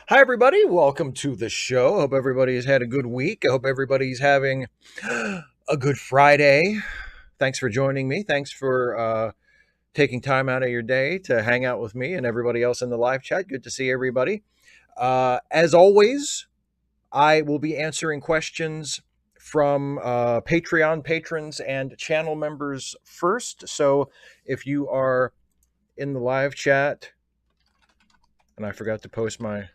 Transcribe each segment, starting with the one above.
Hi, everybody. Welcome to the show. Hope everybody's had a good week. I hope everybody's having a good Friday. Thanks for joining me. Thanks for taking time out of your day to hang out with me and everybody else in the live chat. Good to see everybody. As always, I will be answering questions from Patreon patrons and channel members first. So if you are in the live chat, and I forgot to post my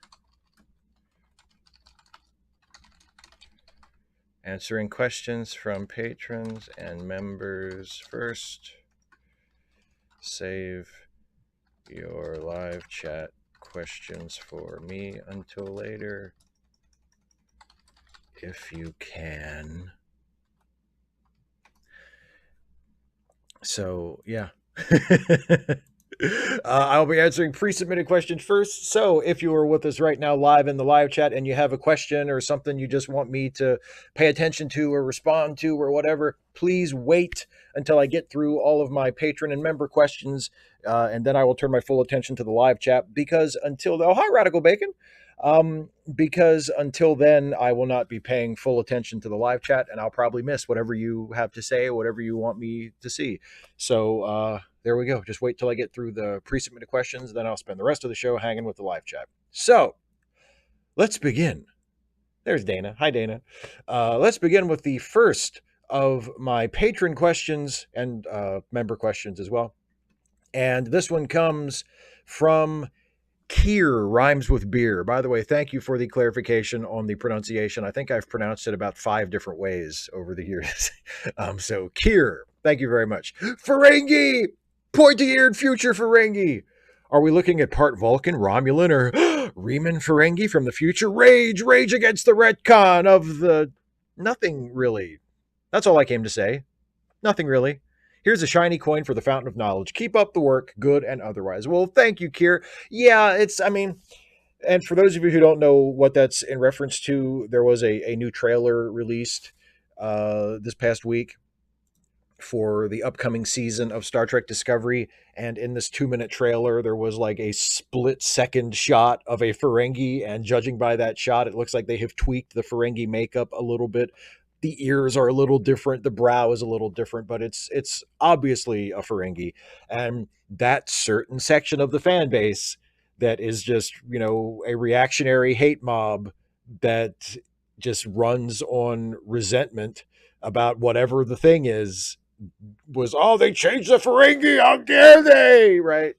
answering questions from patrons and members first. Save your live chat questions for me until later, if you can. So, yeah. I'll be answering pre-submitted questions first. So if you are with us right now live in the live chat and you have a question or something you just want me to pay attention to or respond to or whatever, please wait until I get through all of my patron and member questions, and then I will turn my full attention to the live chat. Because hi, Radical Bacon. Because until then, I will not be paying full attention to the live chat, and I'll probably miss whatever you have to say, whatever you want me to see. So there we go. Just wait till I get through the pre-submitted questions, then I'll spend the rest of the show hanging with the live chat. So let's begin. There's Dana. Hi, Dana. Let's begin with the first of my patron questions and member questions as well. And this one comes from Kier, rhymes with beer. By the way, thank you for the clarification on the pronunciation. I think I've pronounced it about 5 different ways over the years. So Kier, thank you very much. Ferengi, pointy-eared future Ferengi. Are we looking at part Vulcan, Romulan, or Riemann Ferengi from the future? Rage against the retcon of the... Nothing really. That's all I came to say. Nothing really. Here's a shiny coin for the fountain of knowledge. Keep up the work, good and otherwise. Well, thank you, Kier. Yeah, and for those of you who don't know what that's in reference to, there was a new trailer released this past week for the upcoming season of Star Trek Discovery. And in this 2-minute trailer, there was like a split-second shot of a Ferengi. And judging by that shot, it looks like they have tweaked the Ferengi makeup a little bit. The ears are a little different, the brow is a little different, but it's obviously a Ferengi. And that certain section of the fan base that is just, a reactionary hate mob that just runs on resentment about whatever the thing is, was, oh, they changed the Ferengi, how dare they, right?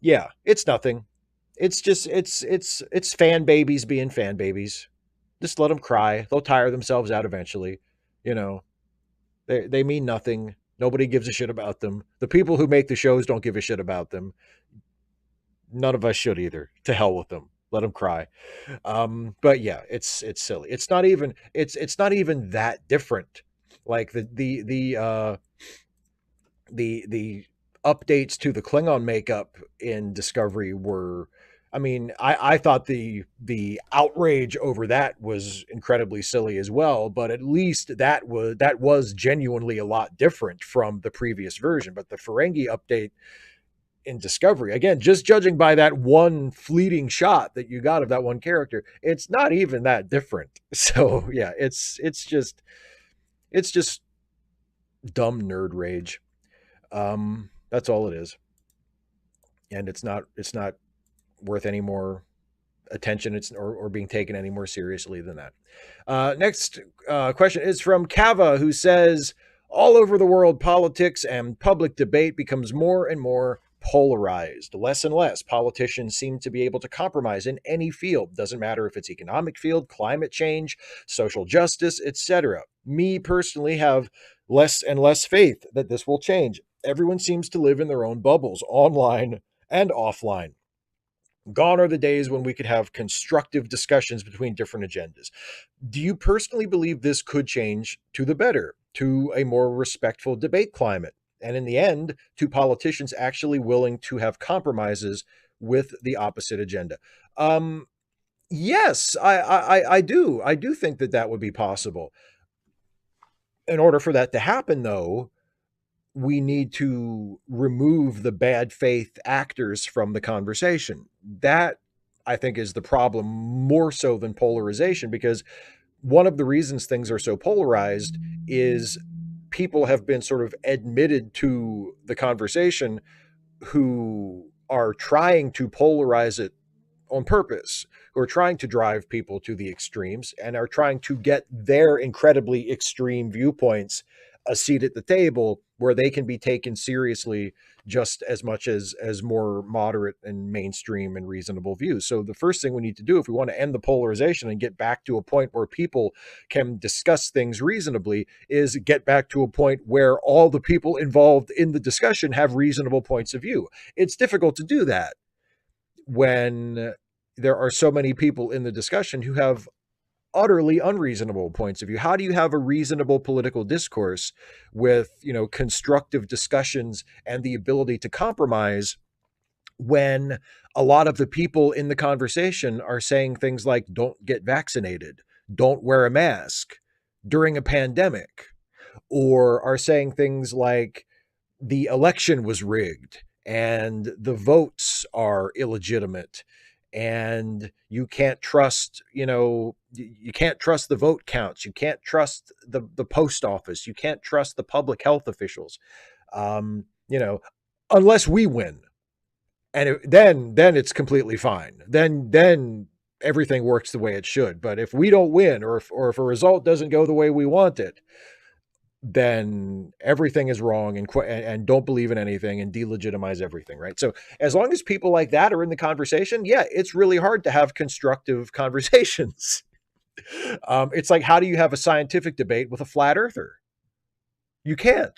Yeah, it's nothing. It's just it's fan babies being fan babies. Just let them cry. They'll tire themselves out eventually. You know, they mean nothing. Nobody gives a shit about them. The people who make the shows don't give a shit about them. None of us should either. To hell with them. Let them cry. But yeah, it's silly. It's not even that different. Like the updates to the Klingon makeup in Discovery were, I thought the outrage over that was incredibly silly as well, but at least that was genuinely a lot different from the previous version. But the Ferengi update in Discovery, again, just judging by that one fleeting shot that you got of that one character, it's not even that different. So yeah, it's just dumb nerd rage. That's all it is, and it's not worth any more attention. Or being taken any more seriously than that. Next question is from Kava, who says, all over the world, politics and public debate becomes more and more polarized. Less and less politicians seem to be able to compromise in any field. Doesn't matter if it's economic field, climate change, social justice, etc. Me personally have less and less faith that this will change. Everyone seems to live in their own bubbles, online and offline. Gone are the days when we could have constructive discussions between different agendas. Do you personally believe this could change to the better, to a more respectful debate climate, and in the end, to politicians actually willing to have compromises with the opposite agenda? Yes, I do. I do think that that would be possible. In order for that to happen, though, we need to remove the bad faith actors from the conversation. That I think is the problem more so than polarization, because one of the reasons things are so polarized is people have been sort of admitted to the conversation who are trying to polarize it on purpose, who are trying to drive people to the extremes and are trying to get their incredibly extreme viewpoints a seat at the table where they can be taken seriously just as much as more moderate and mainstream and reasonable views. So the first thing we need to do if we want to end the polarization and get back to a point where people can discuss things reasonably is get back to a point where all the people involved in the discussion have reasonable points of view. It's difficult to do that when there are so many people in the discussion who have utterly unreasonable points of view. How do you have a reasonable political discourse with, constructive discussions and the ability to compromise when a lot of the people in the conversation are saying things like don't get vaccinated, don't wear a mask during a pandemic, or are saying things like the election was rigged and the votes are illegitimate and you can't trust, you can't trust the vote counts, you can't trust the post office, you can't trust the public health officials, um, you know unless we win. And then it's completely fine. Then everything works the way it should. But if we don't win, or if a result doesn't go the way we want it, then everything is wrong, and don't believe in anything and delegitimize everything, right? So as long as people like that are in the conversation, yeah, it's really hard to have constructive conversations. It's like, how do you have a scientific debate with a flat earther? You can't.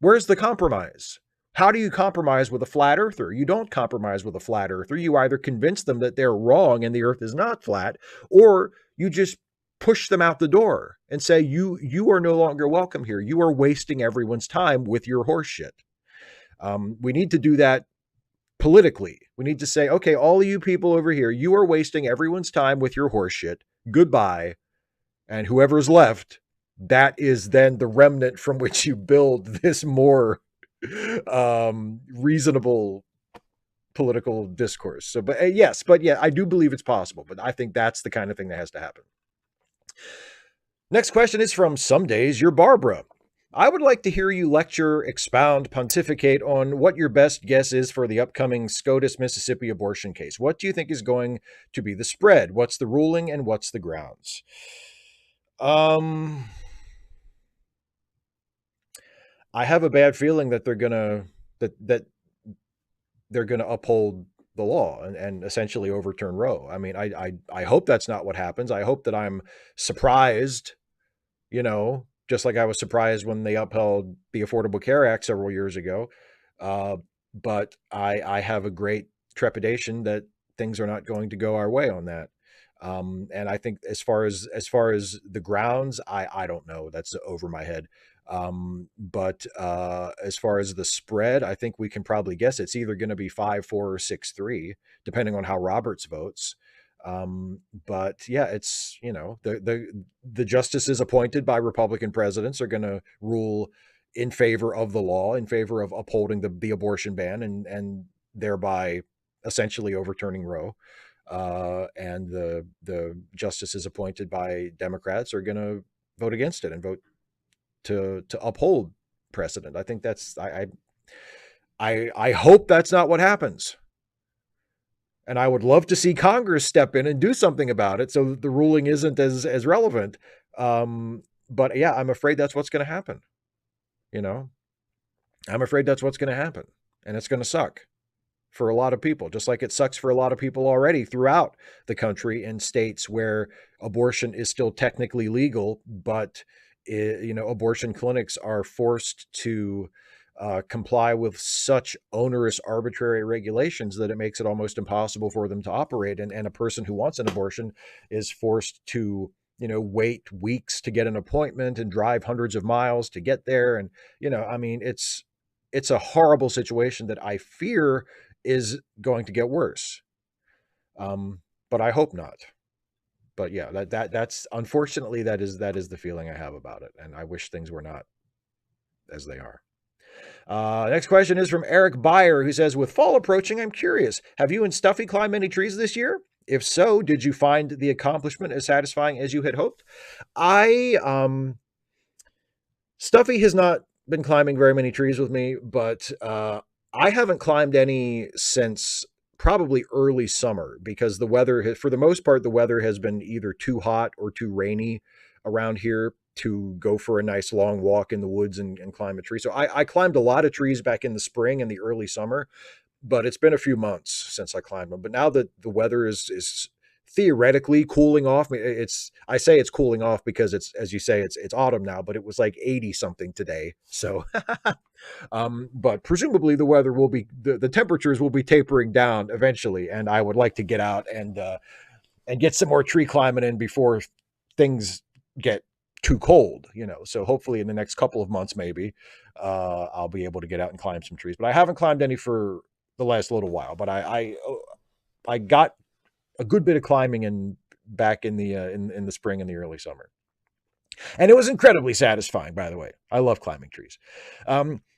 Where's the compromise? How do you compromise with a flat earther? You don't compromise with a flat earther. You either convince them that they're wrong and the earth is not flat, or you just push them out the door and say, you are no longer welcome here. You are wasting everyone's time with your horse shit. We need to do that politically. We need to say, okay, all of you people over here, you are wasting everyone's time with your horse shit. Goodbye. And whoever's left, that is then the remnant from which you build this more reasonable political discourse. So, but yes, but yeah, I do believe it's possible, but I think that's the kind of thing that has to happen. Next question is from Some Days You're Barbara. I would like to hear you lecture, expound, pontificate on what your best guess is for the upcoming SCOTUS, Mississippi abortion case. What do you think is going to be the spread? What's the ruling and what's the grounds? I have a bad feeling that they're gonna that they're gonna uphold the law and essentially overturn Roe. I mean, I hope that's not what happens. I hope that I'm surprised, just like I was surprised when they upheld the Affordable Care Act several years ago. But I have a great trepidation that things are not going to go our way on that. And I think as far as the grounds, I don't know. That's over my head. But as far as the spread, I think we can probably guess it's either going to be 5-4 or 6-3, depending on how Roberts votes. But yeah, it's, the justices appointed by Republican presidents are going to rule in favor of the law, in favor of upholding the abortion ban, and thereby essentially overturning Roe. And the justices appointed by Democrats are going to vote against it and vote to uphold precedent. I think that's I hope that's not what happens. And I would love to see Congress step in and do something about it so the ruling isn't as relevant. But yeah, I'm afraid that's what's going to happen. I'm afraid that's what's going to happen, and it's going to suck for a lot of people, just like it sucks for a lot of people already throughout the country in states where abortion is still technically legal, but abortion clinics are forced to comply with such onerous, arbitrary regulations that it makes it almost impossible for them to operate. And a person who wants an abortion is forced to, wait weeks to get an appointment and drive hundreds of miles to get there. And, I mean, it's a horrible situation that I fear is going to get worse. But I hope not. But yeah, that's unfortunately that is the feeling I have about it, and I wish things were not as they are. Next question is from Eric Byer, who says, with fall approaching, I'm curious, have you and Stuffy climbed any trees this year? If so, did you find the accomplishment as satisfying as you had hoped? I Stuffy has not been climbing very many trees with me, but I haven't climbed any since probably early summer because the weather, for the most part, the weather has been either too hot or too rainy around here to go for a nice long walk in the woods and climb a tree. So I climbed a lot of trees back in the spring and the early summer, but it's been a few months since I climbed them. But now that the weather is theoretically cooling off, I say it's cooling off because it's, as you say, it's autumn now, but it was like 80 something today. So but presumably the weather will be the temperatures will be tapering down eventually, and I would like to get out and get some more tree climbing in before things get too cold, you know. So hopefully in the next couple of months, maybe I'll be able to get out and climb some trees. But I haven't climbed any for the last little while. But I got a good bit of climbing in back in the spring and the early summer, and it was incredibly satisfying. By the way, I love climbing trees.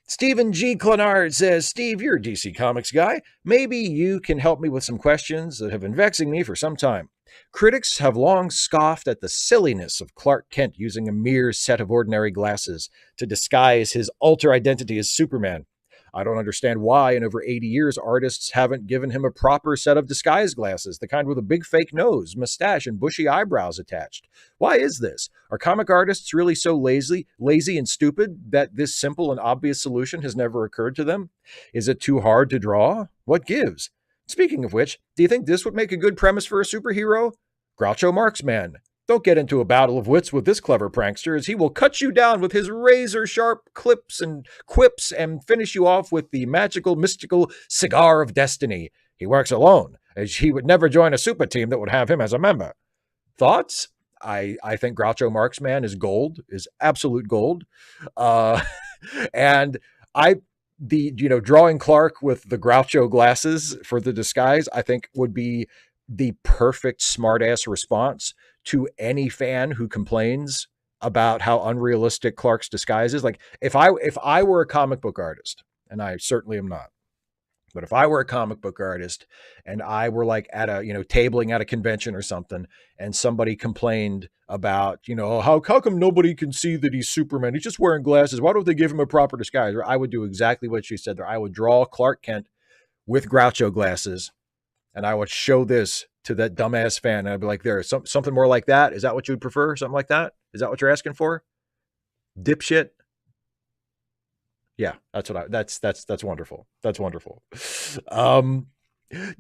Stephen G. Clenard says, Steve, you're a DC Comics guy. Maybe you can help me with some questions that have been vexing me for some time. Critics have long scoffed at the silliness of Clark Kent using a mere set of ordinary glasses to disguise his alter identity as Superman. I don't understand why in over 80 years artists haven't given him a proper set of disguise glasses, the kind with a big fake nose, mustache, and bushy eyebrows attached. Why is this? Are comic artists really so lazy and stupid that this simple and obvious solution has never occurred to them? Is it too hard to draw? What gives? Speaking of which, do you think this would make a good premise for a superhero? Groucho Marx Man. Don't get into a battle of wits with this clever prankster, as he will cut you down with his razor-sharp clips and quips and finish you off with the magical, mystical cigar of destiny. He works alone, as he would never join a super team that would have him as a member. Thoughts? I think Groucho Marx Man is gold, is absolute gold. Uh, and drawing Clark with the Groucho glasses for the disguise, I think would be the perfect smartass response to any fan who complains about how unrealistic Clark's disguise is. Like if I were a comic book artist, and I certainly am not, but if I were a comic book artist and I were like at a, tabling at a convention or something, and somebody complained about, how come nobody can see that he's Superman? He's just wearing glasses. Why don't they give him a proper disguise? Or I would do exactly what you said there. I would draw Clark Kent with Groucho glasses, and I would show this to that dumbass fan. And I'd be like, there's something more like that. Is that what you would prefer? Something like that? Is that what you're asking for? Dipshit. Yeah, that's wonderful. That's wonderful.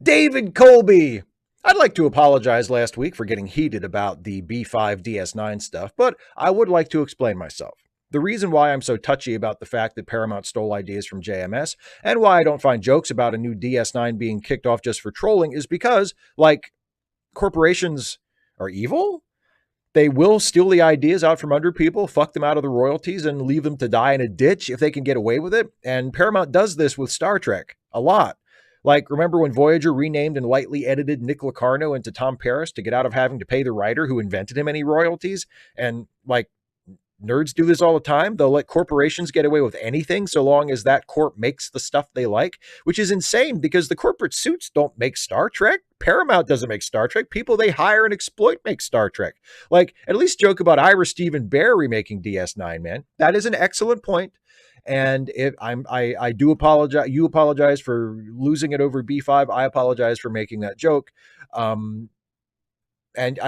David Colby. I'd like to apologize last week for getting heated about the B5 DS9 stuff, but I would like to explain myself. The reason why I'm so touchy about the fact that Paramount stole ideas from JMS and why I don't find jokes about a new DS9 being kicked off just for trolling is because, like, corporations are evil. They will steal the ideas out from under people, fuck them out of the royalties, and leave them to die in a ditch if they can get away with it. And Paramount does this with Star Trek a lot. Like, remember when Voyager renamed and lightly edited Nick Locarno into Tom Paris to get out of having to pay the writer who invented him any royalties? And, like, nerds do this all the time. They'll let corporations get away with anything so long as that corp makes the stuff they like, which is insane because the corporate suits don't make Star Trek. Paramount doesn't make Star Trek. People they hire and exploit make Star Trek. Like, at least joke about Ira Steven Behr remaking DS9, man. That is an excellent point. And if I do apologize. You apologize for losing it over B5. I apologize for making that joke. And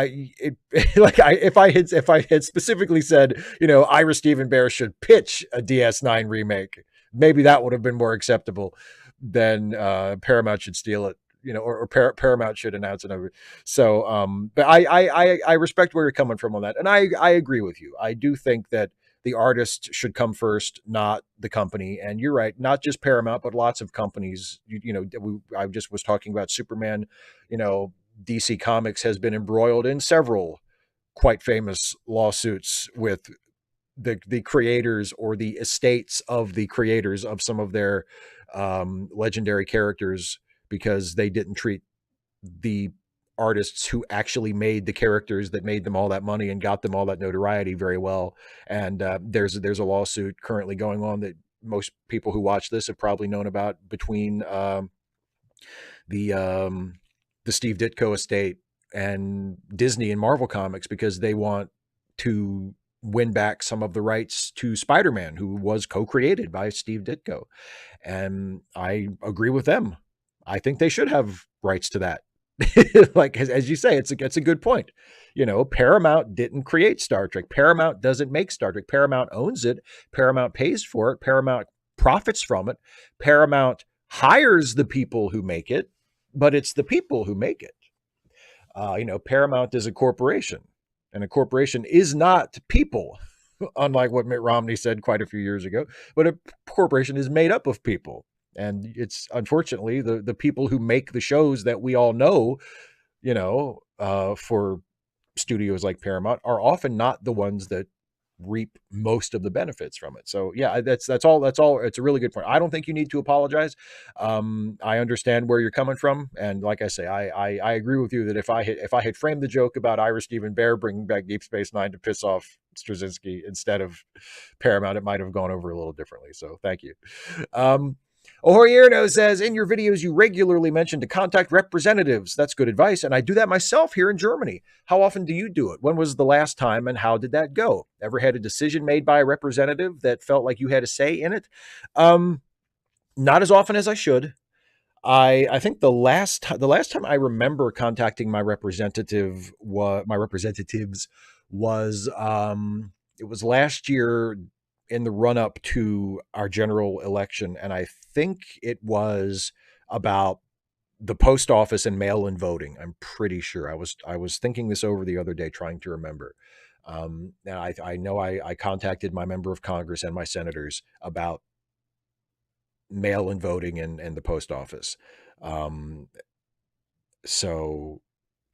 if I had specifically said, Ira Steven Behr should pitch a DS9 remake, maybe that would have been more acceptable than Paramount should steal it, or Paramount should announce it over. So, but I respect where you're coming from on that, and I agree with you. I do think that the artist should come first, not the company. And you're right, not just Paramount, but lots of companies. I just was talking about Superman. DC Comics has been embroiled in several quite famous lawsuits with the creators or the estates of the creators of some of their legendary characters because they didn't treat the artists who actually made the characters that made them all that money and got them all that notoriety very well. And there's a lawsuit currently going on that most people who watch this have probably known about between the the Steve Ditko estate and Disney and Marvel Comics because they want to win back some of the rights to Spider-Man, who was co-created by Steve Ditko. And I agree with them. I think they should have rights to that. Like as you say, it's a good point. You know, Paramount didn't create Star Trek. Paramount doesn't make Star Trek. Paramount owns it. Paramount pays for it. Paramount profits from it. Paramount hires the people who make it, but it's the people who make it. You know, Paramount is a corporation, and a corporation is not people, unlike what Mitt Romney said quite a few years ago. But a corporation is made up of people. And it's unfortunately the people who make the shows that we all know, you know, for studios like Paramount are often not the ones that reap most of the benefits from it. So yeah, that's all. It's a really good point. I don't think you need to apologize. I understand where you're coming from, and like I say, I agree with you that if I had framed the joke about Ira Steven Bear bringing back Deep Space Nine to piss off Straczynski instead of Paramount, it might have gone over a little differently. So thank you. Ohorierno says, in your videos, you regularly mention to contact representatives. That's good advice. And I do that myself here in Germany. How often do you do it? When was the last time and how did that go? Ever had a decision made by a representative that felt like you had a say in it? Not as often as I should. I think the last time I remember contacting my representatives was it was last year in the run up to our general election, and I think it was about the post office and mail-in voting. I'm pretty sure. I was thinking this over the other day, trying to remember. And I know I contacted my member of Congress and my senators about mail-in voting and the post office. So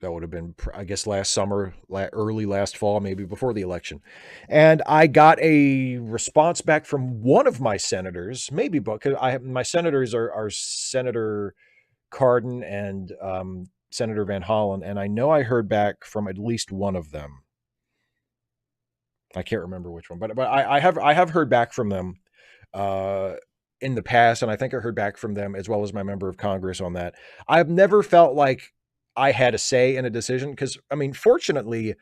that would have been, I guess, last summer, early last fall, maybe before the election. And I got a response back from one of my senators, maybe, because my senators are Senator Cardin and Senator Van Hollen, and I know I heard back from at least one of them. I can't remember which one, but I have heard back from them in the past, and I think I heard back from them as well as my member of Congress on that. I've never felt like I had a say in a decision because, I mean, fortunately,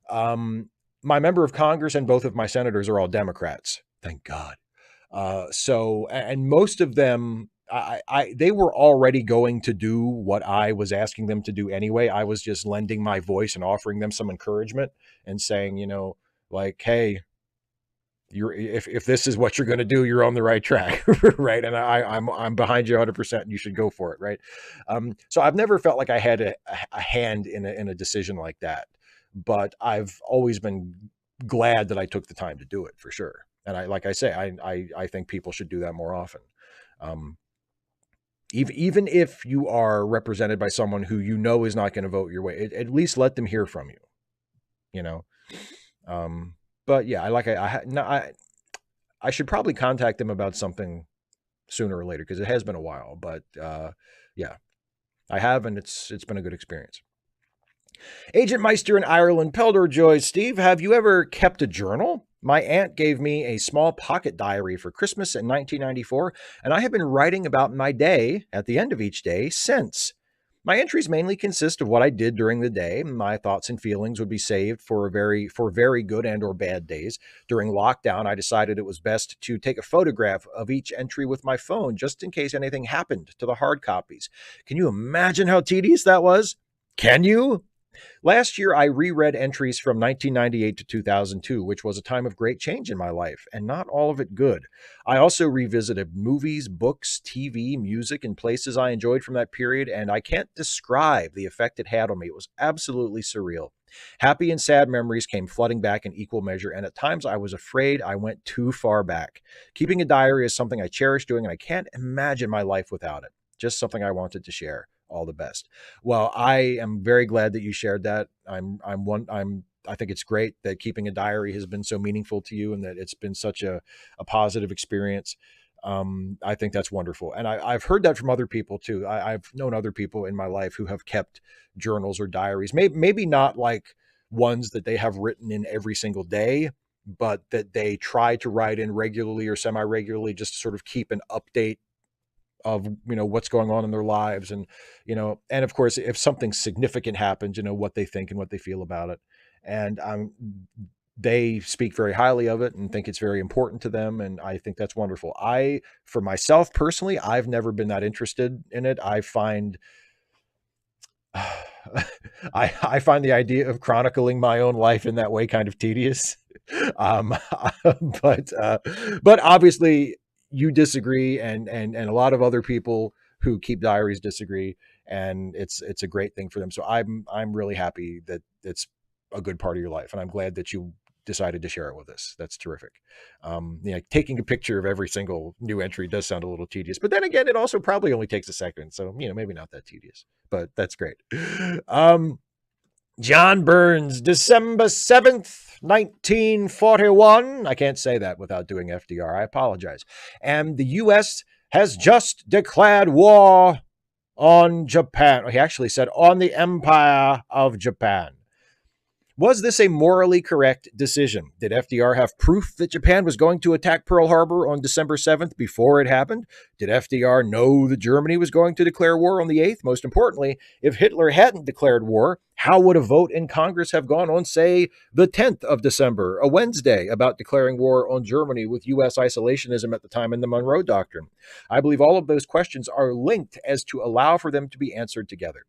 my member of Congress and both of my senators are all Democrats. Thank God. So, and most of them, they were already going to do what I was asking them to do anyway. I was just lending my voice and offering them some encouragement and saying, you know, like, hey, if this is what you're going to do, you're on the right track, right? And I'm behind you 100%, and you should go for it, right? So I've never felt like I had a hand in a decision like that, but I've always been glad that I took the time to do it for sure. And like I say, I think people should do that more often. Even if you are represented by someone who you know is not going to vote your way, at least let them hear from you. You know. But yeah, I should probably contact them about something sooner or later because it has been a while. But yeah, I have, and it's been a good experience. Agent Meister in Ireland, Peldor Joy, Steve, have you ever kept a journal? My aunt gave me a small pocket diary for Christmas in 1994, and I have been writing about my day at the end of each day since. My entries mainly consist of what I did during the day. My thoughts and feelings would be saved for very good and or bad days. During lockdown, I decided it was best to take a photograph of each entry with my phone just in case anything happened to the hard copies. Can you imagine how tedious that was? Can you? Last year, I reread entries from 1998 to 2002, which was a time of great change in my life, and not all of it good. I also revisited movies, books, TV, music, and places I enjoyed from that period, and I can't describe the effect it had on me. It was absolutely surreal. Happy and sad memories came flooding back in equal measure, and at times I was afraid I went too far back. Keeping a diary is something I cherish doing, and I can't imagine my life without it. Just something I wanted to share. All the best. Well, I am very glad that you shared that. I think it's great that keeping a diary has been so meaningful to you and that it's been such a positive experience. I think that's wonderful. And I've heard that from other people too. I've known other people in my life who have kept journals or diaries, maybe not like ones that they have written in every single day, but that they try to write in regularly or semi-regularly just to sort of keep an update of what's going on in their lives, and and of course if something significant happens, what they think and what they feel about it. And they speak very highly of it and think it's very important to them, and I think that's wonderful. For myself personally, I've never been that interested in it. I find I find the idea of chronicling my own life in that way kind of tedious. Um, but obviously you disagree, and a lot of other people who keep diaries disagree, and it's a great thing for them. So I'm really happy that it's a good part of your life, and I'm glad that you decided to share it with us. That's terrific. Taking a picture of every single new entry does sound a little tedious, but then again, it also probably only takes a second. So, maybe not that tedious, but that's great. John Burns, December 7th, 1941. I can't say that without doing FDR. I apologize. And the U.S. has just declared war on Japan. He actually said on the Empire of Japan. Was this a morally correct decision? Did FDR have proof that Japan was going to attack Pearl Harbor on December 7th before it happened? Did FDR know that Germany was going to declare war on the 8th? Most importantly, if Hitler hadn't declared war, how would a vote in Congress have gone on, say, the 10th of December, a Wednesday, about declaring war on Germany with U.S. isolationism at the time in the Monroe Doctrine? I believe all of those questions are linked as to allow for them to be answered together.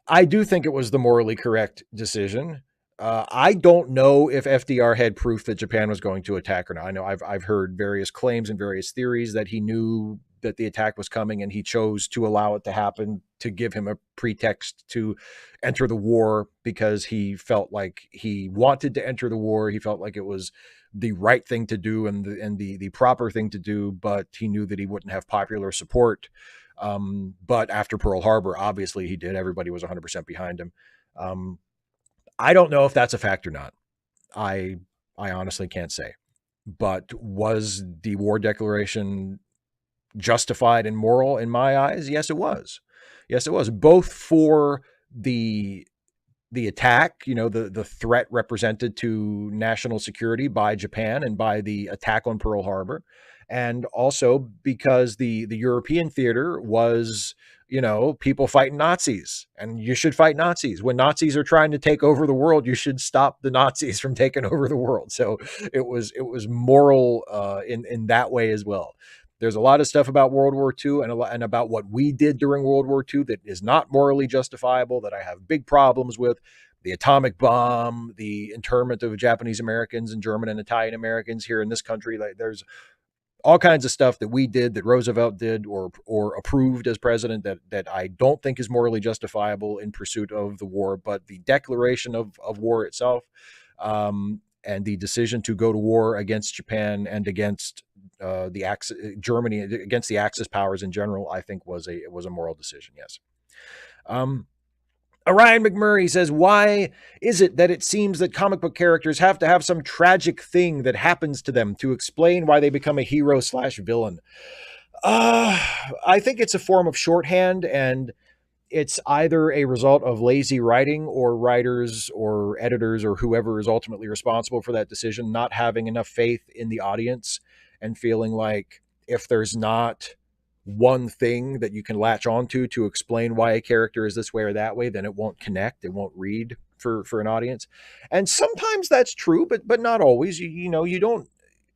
I do think it was the morally correct decision. I don't know if FDR had proof that Japan was going to attack or not. I know I've heard various claims and various theories that he knew that the attack was coming and he chose to allow it to happen to give him a pretext to enter the war because he felt like he wanted to enter the war. He felt like it was the right thing to do and the proper thing to do, but he knew that he wouldn't have popular support. But after Pearl Harbor, obviously he did. Everybody was 100% behind him. I don't know if that's a fact or not. I honestly can't say. But was the war declaration justified and moral in my eyes? Yes, it was. Yes, it was. Both for the attack, the threat represented to national security by Japan and by the attack on Pearl Harbor. And also because the European theater was, people fighting Nazis, and you should fight Nazis. When Nazis are trying to take over the world, you should stop the Nazis from taking over the world. So it was moral in that way as well. There's a lot of stuff about World War II and about what we did during World War II that is not morally justifiable, that I have big problems with. The atomic bomb, the internment of Japanese Americans and German and Italian Americans here in this country. Like, there's all kinds of stuff that we did, that Roosevelt did or approved as president, that I don't think is morally justifiable in pursuit of the war. But the declaration of war itself, and the decision to go to war against Japan and against Germany, against the Axis powers in general, I think was a moral decision. Yes. Orion McMurray says, why is it that it seems that comic book characters have to have some tragic thing that happens to them to explain why they become a hero/villain? I think it's a form of shorthand, and it's either a result of lazy writing or writers or editors or whoever is ultimately responsible for that decision not having enough faith in the audience and feeling like if there's not one thing that you can latch onto to explain why a character is this way or that way, then it won't connect, it won't read for an audience. And sometimes that's true, but not always. You don't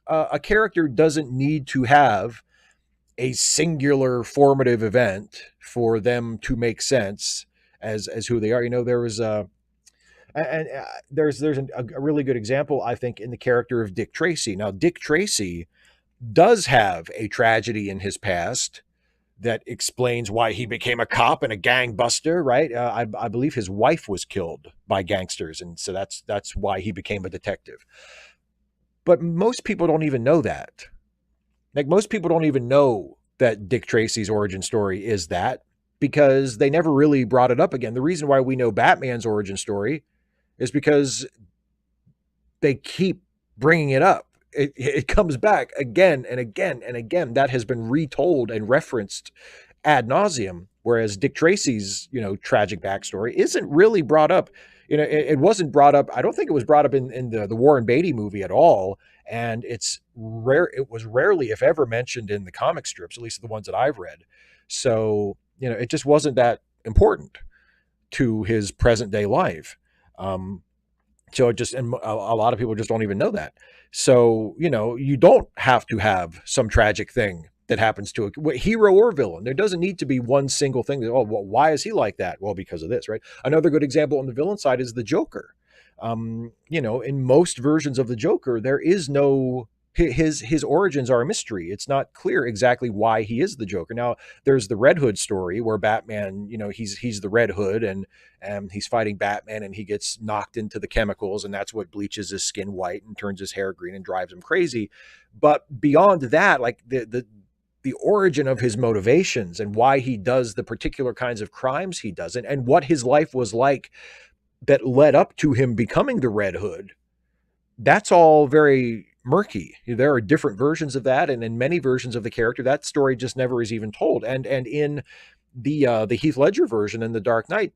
a character doesn't need to have a singular formative event for them to make sense as who they are. There was there's a really good example, I think, in the character of Dick Tracy. Now, Dick Tracy does have a tragedy in his past that explains why he became a cop and a gangbuster, right? I believe his wife was killed by gangsters, and so that's why he became a detective. But most people don't even know that. Like, most people don't even know that Dick Tracy's origin story is that, because they never really brought it up again. The reason why we know Batman's origin story is because they keep bringing it up. It comes back again and again and again. That has been retold and referenced ad nauseum, whereas Dick Tracy's, tragic backstory isn't really brought up. It wasn't brought up. I don't think it was brought up in the Warren Beatty movie at all. and it's rare. It was rarely, if ever, mentioned in the comic strips, at least the ones that I've read. So it just wasn't that important to his present day life. Um, so it just, and a lot of people just don't even know that. So, you don't have to have some tragic thing that happens to a hero or villain. There doesn't need to be one single thing that, oh, well, why is he like that? Well, because of this, right? Another good example on the villain side is the Joker. In most versions of the Joker, there is no, his origins are a mystery. It's not clear exactly why he is the Joker. Now, there's the Red Hood story where Batman, he's the Red Hood, and he's fighting Batman, and he gets knocked into the chemicals, and that's what bleaches his skin white and turns his hair green and drives him crazy. But beyond that, like the origin of his motivations and why he does the particular kinds of crimes he does, and what his life was like that led up to him becoming the Red Hood, that's all very murky. There are different versions of that, and in many versions of the character, that story just never is even told. And in the Heath Ledger version in The Dark Knight,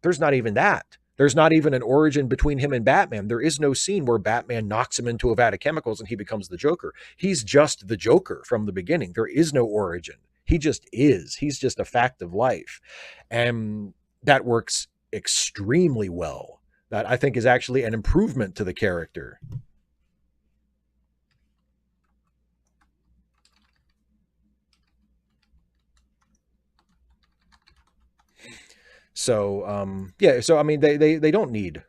there's not even that. There's not even an origin between him and Batman. There is no scene where Batman knocks him into a vat of chemicals and he becomes the Joker. He's just the Joker from the beginning. There is no origin. He just is. He's just a fact of life. And that works extremely well. That I think is actually an improvement to the character. So yeah, so I mean they don't need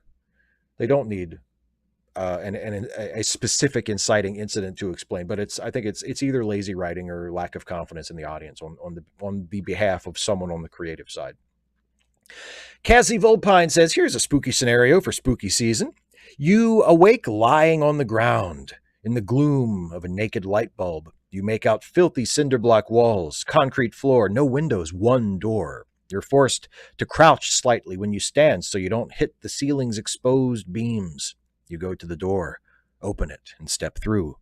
a specific inciting incident to explain, but I think it's either lazy writing or lack of confidence in the audience on the behalf of someone on the creative side. Cassie Volpine says, here's a spooky scenario for spooky season. You awake lying on the ground in the gloom of a naked light bulb. You make out filthy cinder block walls, concrete floor, no windows, one door. You're forced to crouch slightly when you stand so you don't hit the ceiling's exposed beams. You go to the door, open it, and step through.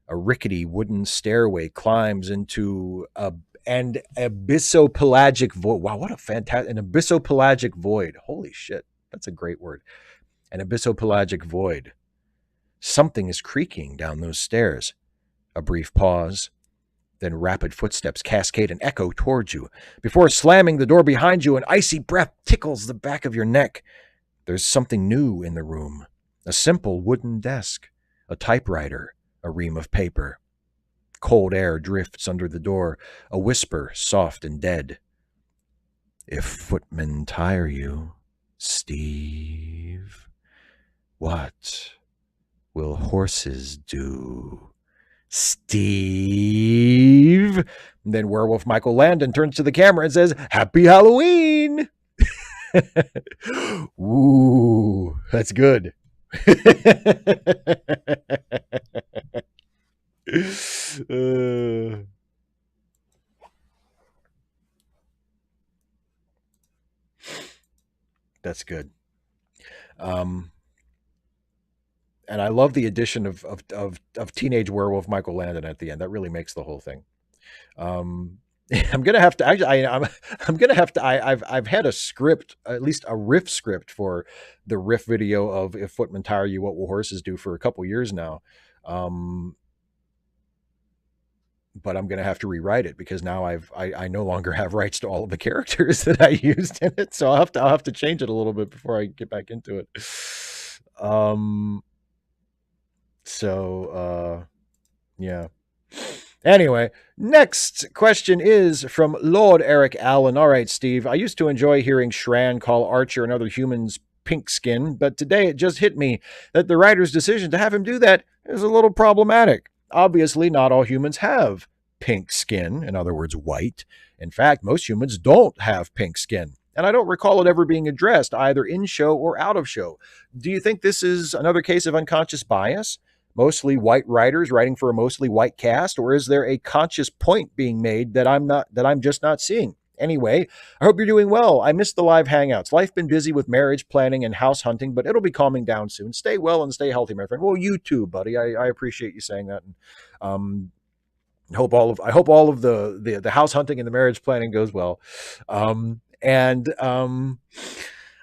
A rickety wooden stairway climbs into an abyssopelagic void. Wow, what a fantastic, an abyssopelagic void. Holy shit, that's a great word. An abyssopelagic void. Something is creaking down those stairs. A brief pause. Then rapid footsteps cascade and echo towards you. Before slamming the door behind you, an icy breath tickles the back of your neck. There's something new in the room. A simple wooden desk, a typewriter, a ream of paper. Cold air drifts under the door, a whisper soft and dead. If footmen tire you, Steve, what will horses do? Steve. And then werewolf Michael Landon turns to the camera and says, Happy Halloween. Ooh, that's good. That's good. And I love the addition of teenage werewolf Michael Landon at the end. That really makes the whole thing. I'm gonna have to actually. I'm gonna have to. I've had a script, at least a riff script for the riff video of "If Footmen Tire You, What Will Horses Do" for a couple years now. But I'm gonna have to rewrite it because now I no longer have rights to all of the characters that I used in it. So I'll have to change it a little bit before I get back into it. Yeah. Anyway, next question is from Lord Eric Allen. All right, Steve, I used to enjoy hearing Shran call Archer and other humans pink skin, but today it just hit me that the writer's decision to have him do that is a little problematic. Obviously, not all humans have pink skin, in other words, white. In fact, most humans don't have pink skin. And I don't recall it ever being addressed either in show or out of show. Do you think this is another case of unconscious bias? Mostly white writers writing for a mostly white cast, or is there a conscious point being made that I'm just not seeing? Anyway, I hope you're doing well. I missed the live hangouts. Life been busy with marriage planning and house hunting, but it'll be calming down soon. Stay well and stay healthy, my friend. Well, you too, buddy. I appreciate you saying that. I hope all of the house hunting and the marriage planning goes well.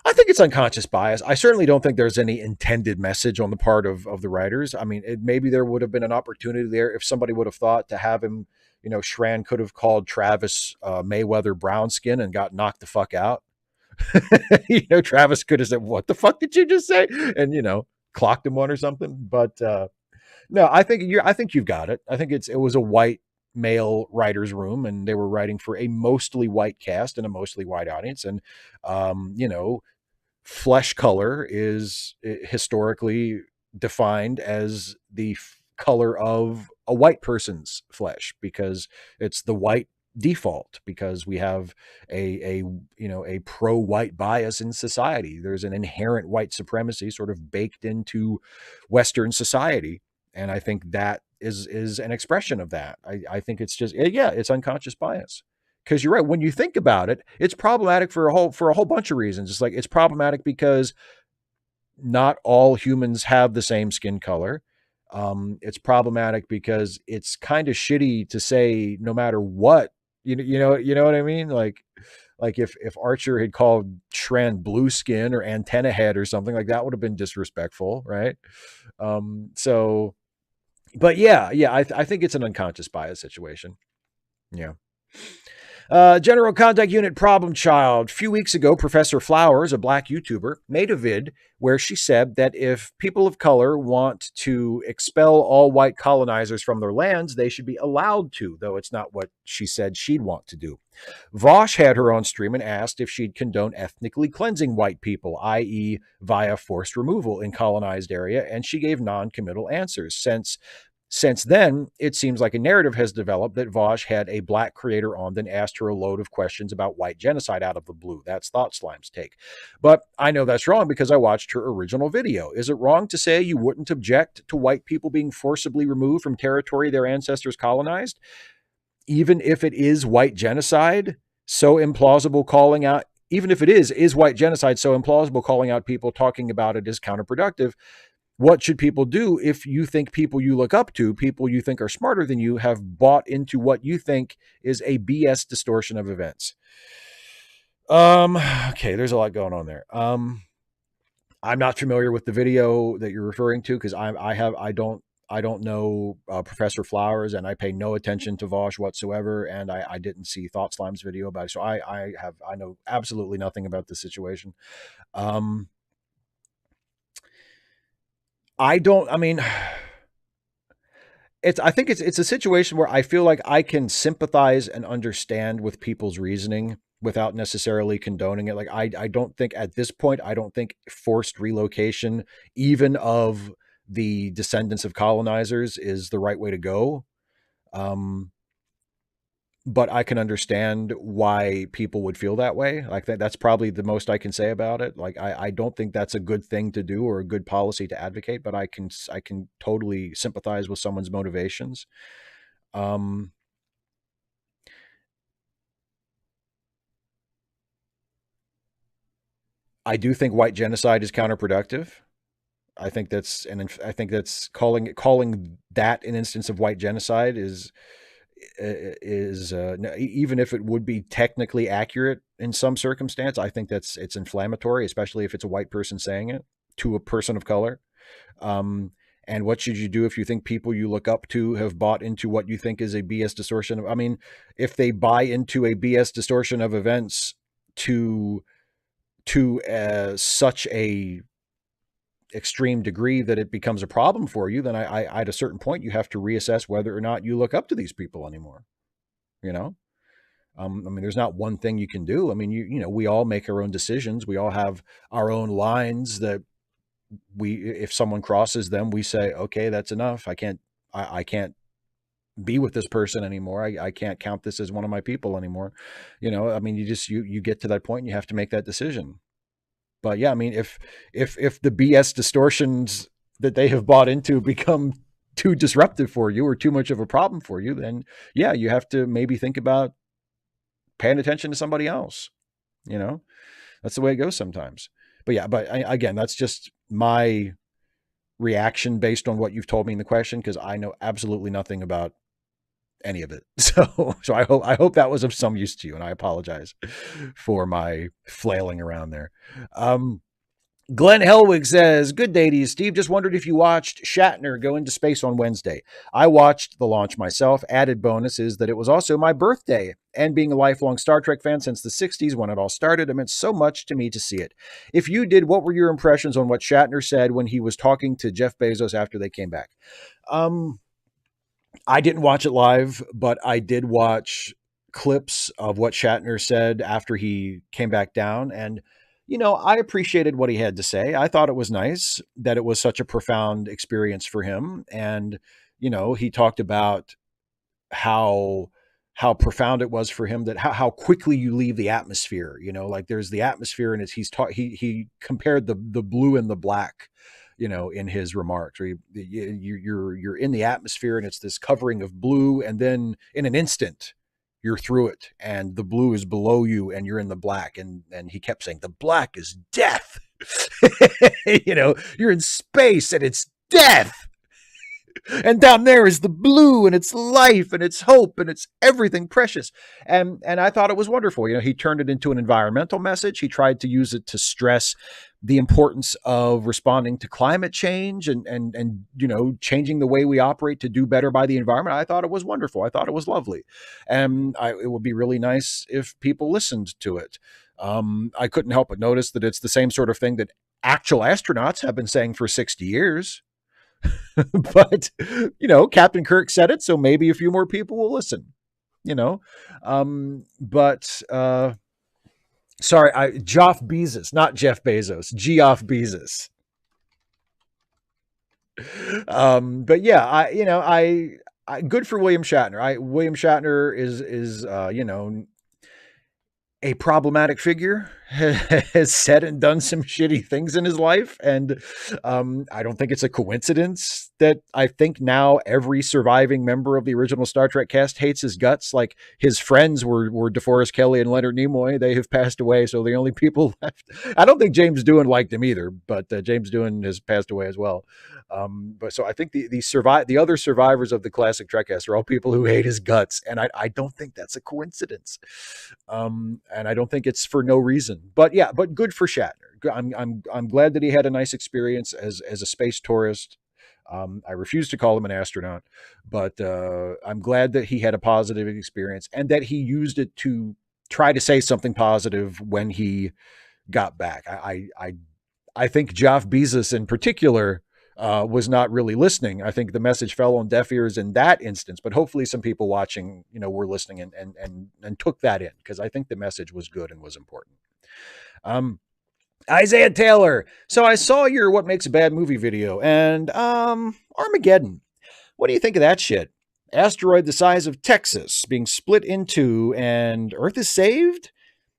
I think it's unconscious bias. I certainly don't think there's any intended message on the part of the writers. I mean, maybe there would have been an opportunity there if somebody would have thought to have him, Shran could have called Travis Mayweather brown skin and got knocked the fuck out. Travis could have said, "What the fuck did you just say?" And clocked him one or something. But no, I think you've got it. I think it was a white male writers room, and they were writing for a mostly white cast and a mostly white audience, and flesh color is historically defined as the color of a white person's flesh because it's the white default, because we have a pro-white bias in society. There's an inherent white supremacy sort of baked into Western society, and I think that is an expression of that. I think it's just, yeah, it's unconscious bias. Because you're right, when you think about it, it's problematic for a whole bunch of reasons. It's like it's problematic because not all humans have the same skin color. It's problematic because it's kind of shitty to say no matter what. You know what I mean? Like if Archer had called Shran blue skin or antenna head or something, like that would have been disrespectful, right? So, but yeah, I think it's an unconscious bias situation. Yeah. General Contact Unit Problem Child. A few weeks ago, Professor Flowers, a black YouTuber, made a vid where she said that if people of color want to expel all white colonizers from their lands, they should be allowed to, though it's not what she said she'd want to do. Vosh had her on stream and asked if she'd condone ethnically cleansing white people, i.e. via forced removal in colonized area, and she gave non-committal answers. Since then, it seems like a narrative has developed that Vosh had a black creator on, then asked her a load of questions about white genocide out of the blue. That's Thought Slime's take. But I know that's wrong because I watched her original video. Is it wrong to say you wouldn't object to white people being forcibly removed from territory their ancestors colonized? Even if it is white genocide, so implausible calling out, even if it is white genocide, so implausible calling out people talking about it is counterproductive. What should people do if you think people you look up to, people you think are smarter than you, have bought into what you think is a BS distortion of events? Okay, there's a lot going on there. I'm not familiar with the video that you're referring to because I don't know Professor Flowers, and I pay no attention to Vosh whatsoever, and I didn't see Thought Slime's video about it, so I know absolutely nothing about the situation. I mean, I think it's a situation where I feel like I can sympathize and understand with people's reasoning without necessarily condoning it. Like I don't think at this point, I don't think forced relocation, even of the descendants of colonizers, is the right way to go. But I can understand why people would feel that way. Like that's probably the most I can say about it. Like I don't think that's a good thing to do or a good policy to advocate, but I can totally sympathize with someone's motivations. I do think white genocide is counterproductive. I think that's calling that an instance of white genocide is even if it would be technically accurate in some circumstance, I think it's inflammatory, especially if it's a white person saying it to a person of color. And what should you do if you think people you look up to have bought into what you think is a BS distortion? I mean, if they buy into a BS distortion of events to such a extreme degree that it becomes a problem for you, then I at a certain point you have to reassess whether or not you look up to these people anymore. I mean, there's not one thing you can do. I mean, we all make our own decisions. We all have our own lines that if someone crosses them, we say, okay, that's enough. I can't be with this person anymore. I can't count this as one of my people anymore. I mean, you get to that point and you have to make that decision. But yeah, I mean, if the BS distortions that they have bought into become too disruptive for you or too much of a problem for you, then yeah, you have to maybe think about paying attention to somebody else. That's the way it goes sometimes. But yeah, again, that's just my reaction based on what you've told me in the question, because I know absolutely nothing about any of it. So I hope that was of some use to you, and I apologize for my flailing around there. Um, Glenn Helwig says, "Good day to you, Steve. Just wondered if you watched Shatner go into space on Wednesday. I watched the launch myself. Added bonus is that it was also my birthday. And being a lifelong Star Trek fan since the 60s when it all started, it meant so much to me to see it. If you did, what were your impressions on what Shatner said when he was talking to Jeff Bezos after they came back?" Um, I didn't watch it live, but I did watch clips of what Shatner said after he came back down. And, I appreciated what he had to say. I thought it was nice that it was such a profound experience for him. And, he talked about how how profound it was for him, that how quickly you leave the atmosphere, like there's the atmosphere, and it's he's taught he compared the blue and the black, in his remarks, where you're in the atmosphere and it's this covering of blue, and then in an instant you're through it and the blue is below you and you're in the black, and he kept saying the black is death. You're in space and it's death, and down there is the blue, and it's life, and it's hope, and it's everything precious. And I thought it was wonderful. He turned it into an environmental message. He tried to use it to stress the importance of responding to climate change, and changing the way we operate to do better by the environment. I thought it was wonderful. I thought it was lovely, and it would be really nice if people listened to it. I couldn't help but notice that it's the same sort of thing that actual astronauts have been saying for 60 years. But Captain Kirk said it, so maybe a few more people will listen. But sorry, Geoff Bezos, not Jeff Bezos, Geoff Bezos. But yeah, I good for William Shatner. William Shatner is a problematic figure, has said and done some shitty things in his life. And I don't think it's a coincidence that I think now every surviving member of the original Star Trek cast hates his guts. Like, his friends were DeForest Kelley and Leonard Nimoy. They have passed away, so the only people left. I don't think James Doohan liked him either, but James Doohan has passed away as well. But so I think the other survivors of the classic Trek cast are all people who hate his guts, and I don't think that's a coincidence. And I don't think it's for no reason. But yeah, but good for Shatner. I'm glad that he had a nice experience as a space tourist. I refuse to call him an astronaut, but I'm glad that he had a positive experience and that he used it to try to say something positive when he got back. I think Geoff Bezos in particular was not really listening. I think the message fell on deaf ears in that instance, but hopefully some people watching, were listening and took that in, because I think the message was good and was important. Isaiah Taylor. So I saw your What Makes a Bad Movie video, and Armageddon. What do you think of that shit? Asteroid the size of Texas being split in two, and Earth is saved?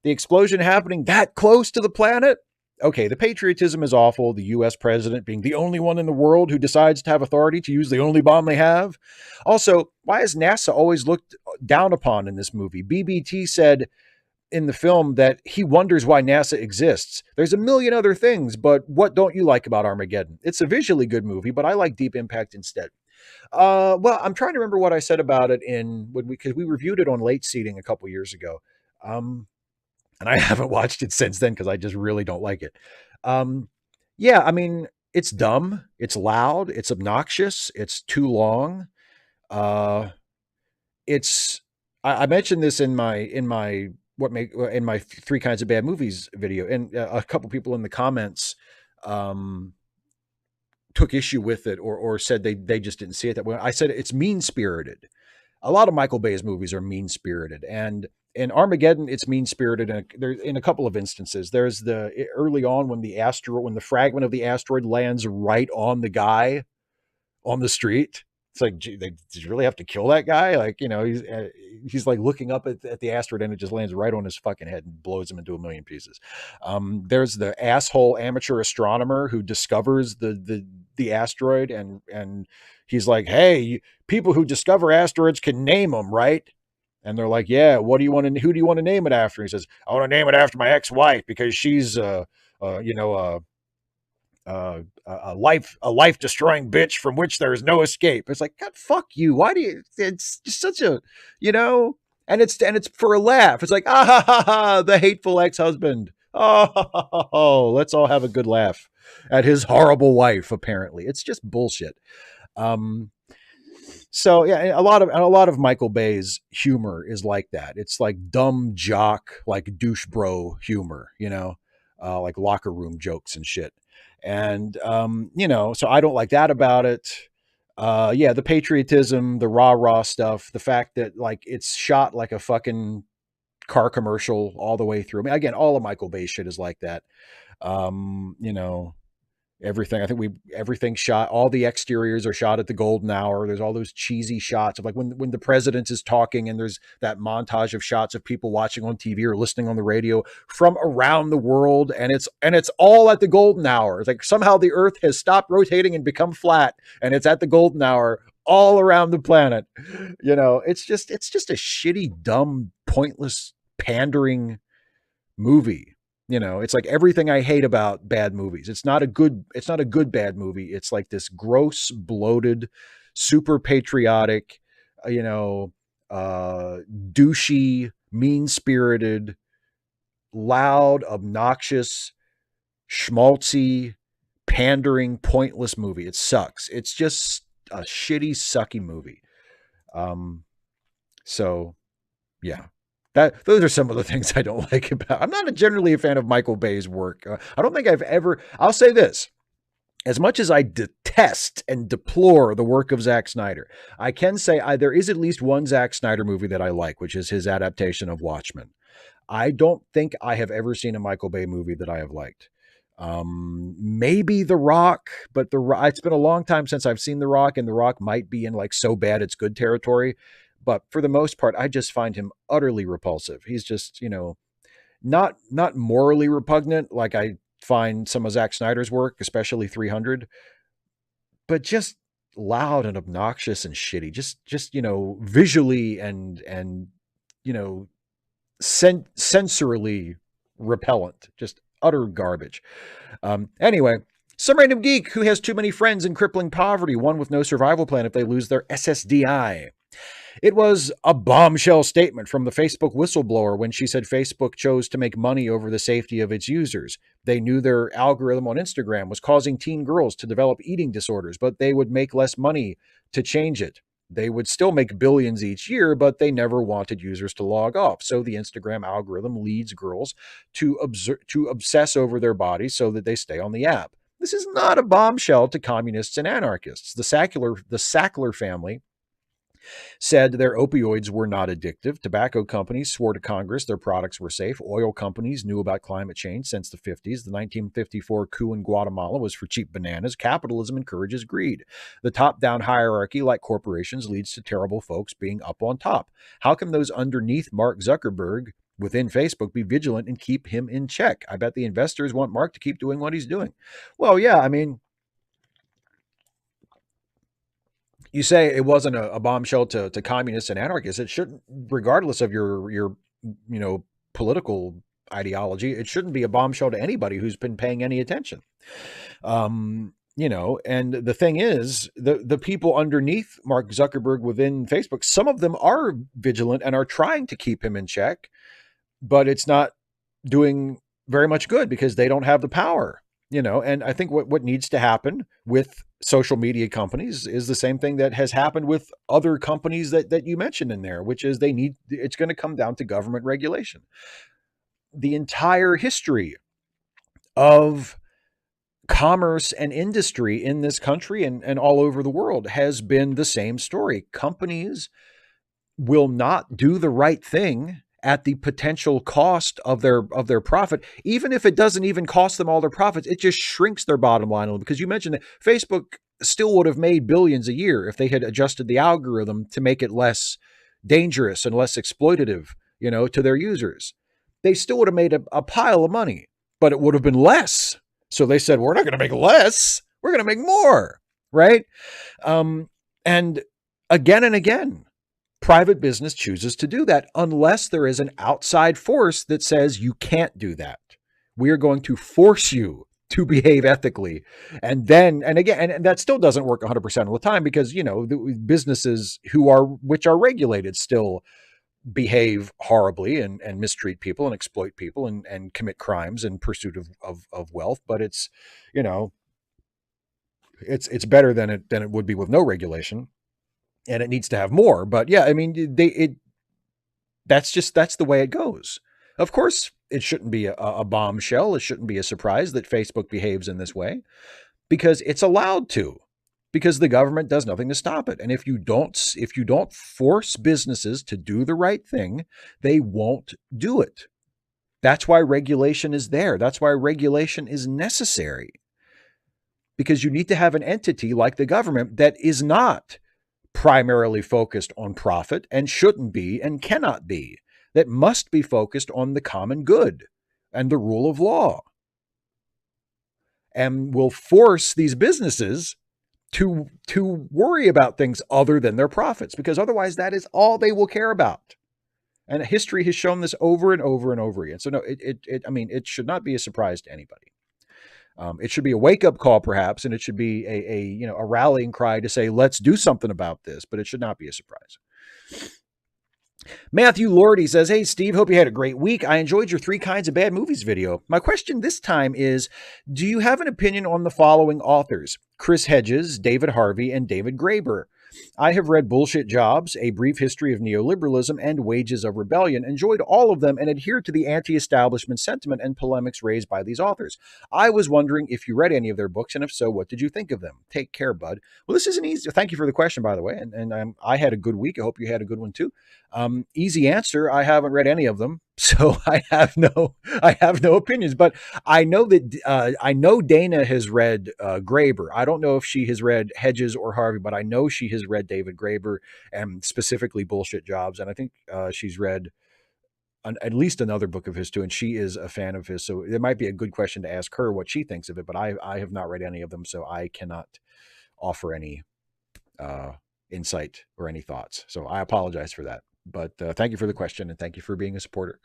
The explosion happening that close to the planet? Okay, the patriotism is awful. The US president being the only one in the world who decides to have authority to use the only bomb they have. Also, why is NASA always looked down upon in this movie? BBT said in the film that he wonders why NASA exists. There's a million other things, but what don't you like about Armageddon? It's a visually good movie, but I like Deep Impact instead. Well, I'm trying to remember what I said about it because we reviewed it on Late Seating a couple years ago. And I haven't watched it since then because I just really don't like it. Yeah, I mean, it's dumb, it's loud, it's obnoxious, it's too long. It's I mentioned this in my Three Kinds of Bad Movies video, and a couple people in the comments took issue with it, or said they just didn't see it that way. I said it's mean spirited. A lot of Michael Bay's movies are mean spirited, and in Armageddon, it's mean spirited. In a couple of instances, there's early on when the fragment of the asteroid lands right on the guy on the street. It's like, gee, did you really have to kill that guy? Like, he's like looking up at the asteroid, and it just lands right on his fucking head and blows him into a million pieces. There's the asshole amateur astronomer who discovers the asteroid, and he's like, hey, people who discover asteroids can name them, right? And they're like, yeah, who do you want to name it after? He says, I want to name it after my ex-wife because she's, a life destroying bitch from which there is no escape. It's like, God, fuck you. Why do you? It's just such a, you know, and it's for a laugh. It's like, ah ha ha ha, the hateful ex husband. Oh, let's all have a good laugh at his horrible wife. Apparently, it's just bullshit. Um, so yeah, a lot of Michael Bay's humor is like that. It's like dumb jock, like douche bro humor, like locker room jokes and shit. And so I don't like that about it. Yeah, the patriotism, the rah rah stuff, the fact that like it's shot like a fucking car commercial all the way through. I mean, again, all of Michael Bay shit is like that. You know, everything. I think everything shot. All the exteriors are shot at the golden hour. There's all those cheesy shots of like when the president is talking, and there's that montage of shots of people watching on TV or listening on the radio from around the world, and it's all at the golden hour. It's like somehow the Earth has stopped rotating and become flat, and it's at the golden hour all around the planet. It's just a shitty, dumb, pointless, pandering movie. It's like everything I hate about bad movies. It's not a good bad movie. It's like this gross, bloated, super patriotic, you know, douchey, mean-spirited, loud, obnoxious, schmaltzy, pandering, pointless movie. It sucks. It's just a shitty, sucky movie. So yeah. Those are some of the things I don't like about. I'm not generally a fan of Michael Bay's work. I don't think I've ever. I'll say this: as much as I detest and deplore the work of Zack Snyder, I can say there is at least one Zack Snyder movie that I like, which is his adaptation of Watchmen. I don't think I have ever seen a Michael Bay movie that I have liked. Maybe The Rock, but it's been a long time since I've seen The Rock, and The Rock might be in like so bad it's good territory. But for the most part, I just find him utterly repulsive. He's just, not morally repugnant like I find some of Zack Snyder's work, especially 300, but just loud and obnoxious and shitty. Just visually and sensorily repellent. Just utter garbage. Anyway, some random geek who has too many friends in crippling poverty, one with no survival plan if they lose their SSDI. It was a bombshell statement from the Facebook whistleblower when she said Facebook chose to make money over the safety of its users. They knew their algorithm on Instagram was causing teen girls to develop eating disorders, but they would make less money to change it. They would still make billions each year, but they never wanted users to log off. So the Instagram algorithm leads girls to obsess over their bodies so that they stay on the app. This is not a bombshell to communists and anarchists. The Sackler family said their opioids were not addictive. Tobacco companies swore to Congress their products were safe. Oil companies knew about climate change since the 50s. The 1954 coup in Guatemala was for cheap bananas. Capitalism encourages greed. The top-down hierarchy, like corporations, leads to terrible folks being up on top. How can those underneath Mark Zuckerberg within Facebook be vigilant and keep him in check? I bet the investors want Mark to keep doing what he's doing. Well, yeah, I mean, you say it wasn't a bombshell to communists and anarchists. It shouldn't, regardless of your political ideology, it shouldn't be a bombshell to anybody who's been paying any attention. And the thing is, the people underneath Mark Zuckerberg within Facebook, some of them are vigilant and are trying to keep him in check, but it's not doing very much good because they don't have the power. And I think what needs to happen with social media companies is the same thing that has happened with other companies that you mentioned in there, which is it's going to come down to government regulation. The entire history of commerce and industry in this country and all over the world has been the same story. Companies will not do the right thing at the potential cost of their profit, even if it doesn't even cost them all their profits. It just shrinks their bottom line a little, because you mentioned that Facebook still would have made billions a year if they had adjusted the algorithm to make it less dangerous and less exploitative, to their users. They still would have made a pile of money, but it would have been less. So they said, we're not going to make less. We're going to make more. Right. And again and again, private business chooses to do that unless there is an outside force that says you can't do that. We are going to force you to behave ethically. And then, and again, and that still doesn't work 100% of the time because, the businesses which are regulated still behave horribly and mistreat people and exploit people and commit crimes in pursuit of wealth. But you know, it's better than it would be with no regulation, and it needs to have more. But yeah, I mean, that's the way it goes. Of course, it shouldn't be a bombshell. It shouldn't be a surprise that Facebook behaves in this way because it's allowed to, because the government does nothing to stop it. And if you don't force businesses to do the right thing, they won't do it. That's why regulation is there. That's why regulation is necessary, because you need to have an entity like the government that is not primarily focused on profit and shouldn't be and cannot be, that must be focused on the common good and the rule of law, and will force these businesses to worry about things other than their profits, because otherwise that is all they will care about. And history has shown this over and over and over again. So no, it should not be a surprise to anybody. It should be a wake-up call, perhaps, and it should be a rallying cry to say, let's do something about this, but it should not be a surprise. Matthew Lordy says, hey, Steve, hope you had a great week. I enjoyed your 3 kinds of bad movies video. My question this time is, do you have an opinion on the following authors? Chris Hedges, David Harvey, and David Graeber. I have read Bullshit Jobs, A Brief History of Neoliberalism, and Wages of Rebellion, enjoyed all of them, and adhered to the anti-establishment sentiment and polemics raised by these authors. I was wondering if you read any of their books, and if so, what did you think of them? Take care, bud. Well, this isn't easy. Thank you for the question, by the way, and I had a good week. I hope you had a good one, too. Easy answer. I haven't read any of them, so I have no opinions. But I know that I know Dana has read Graeber. I don't know if she has read Hedges or Harvey, but I know she has read David Graeber, and specifically Bullshit Jobs. And I think she's read at least another book of his too, and she is a fan of his. So it might be a good question to ask her what she thinks of it. But I have not read any of them, so I cannot offer any insight or any thoughts. So I apologize for that. But thank you for the question, and thank you for being a supporter.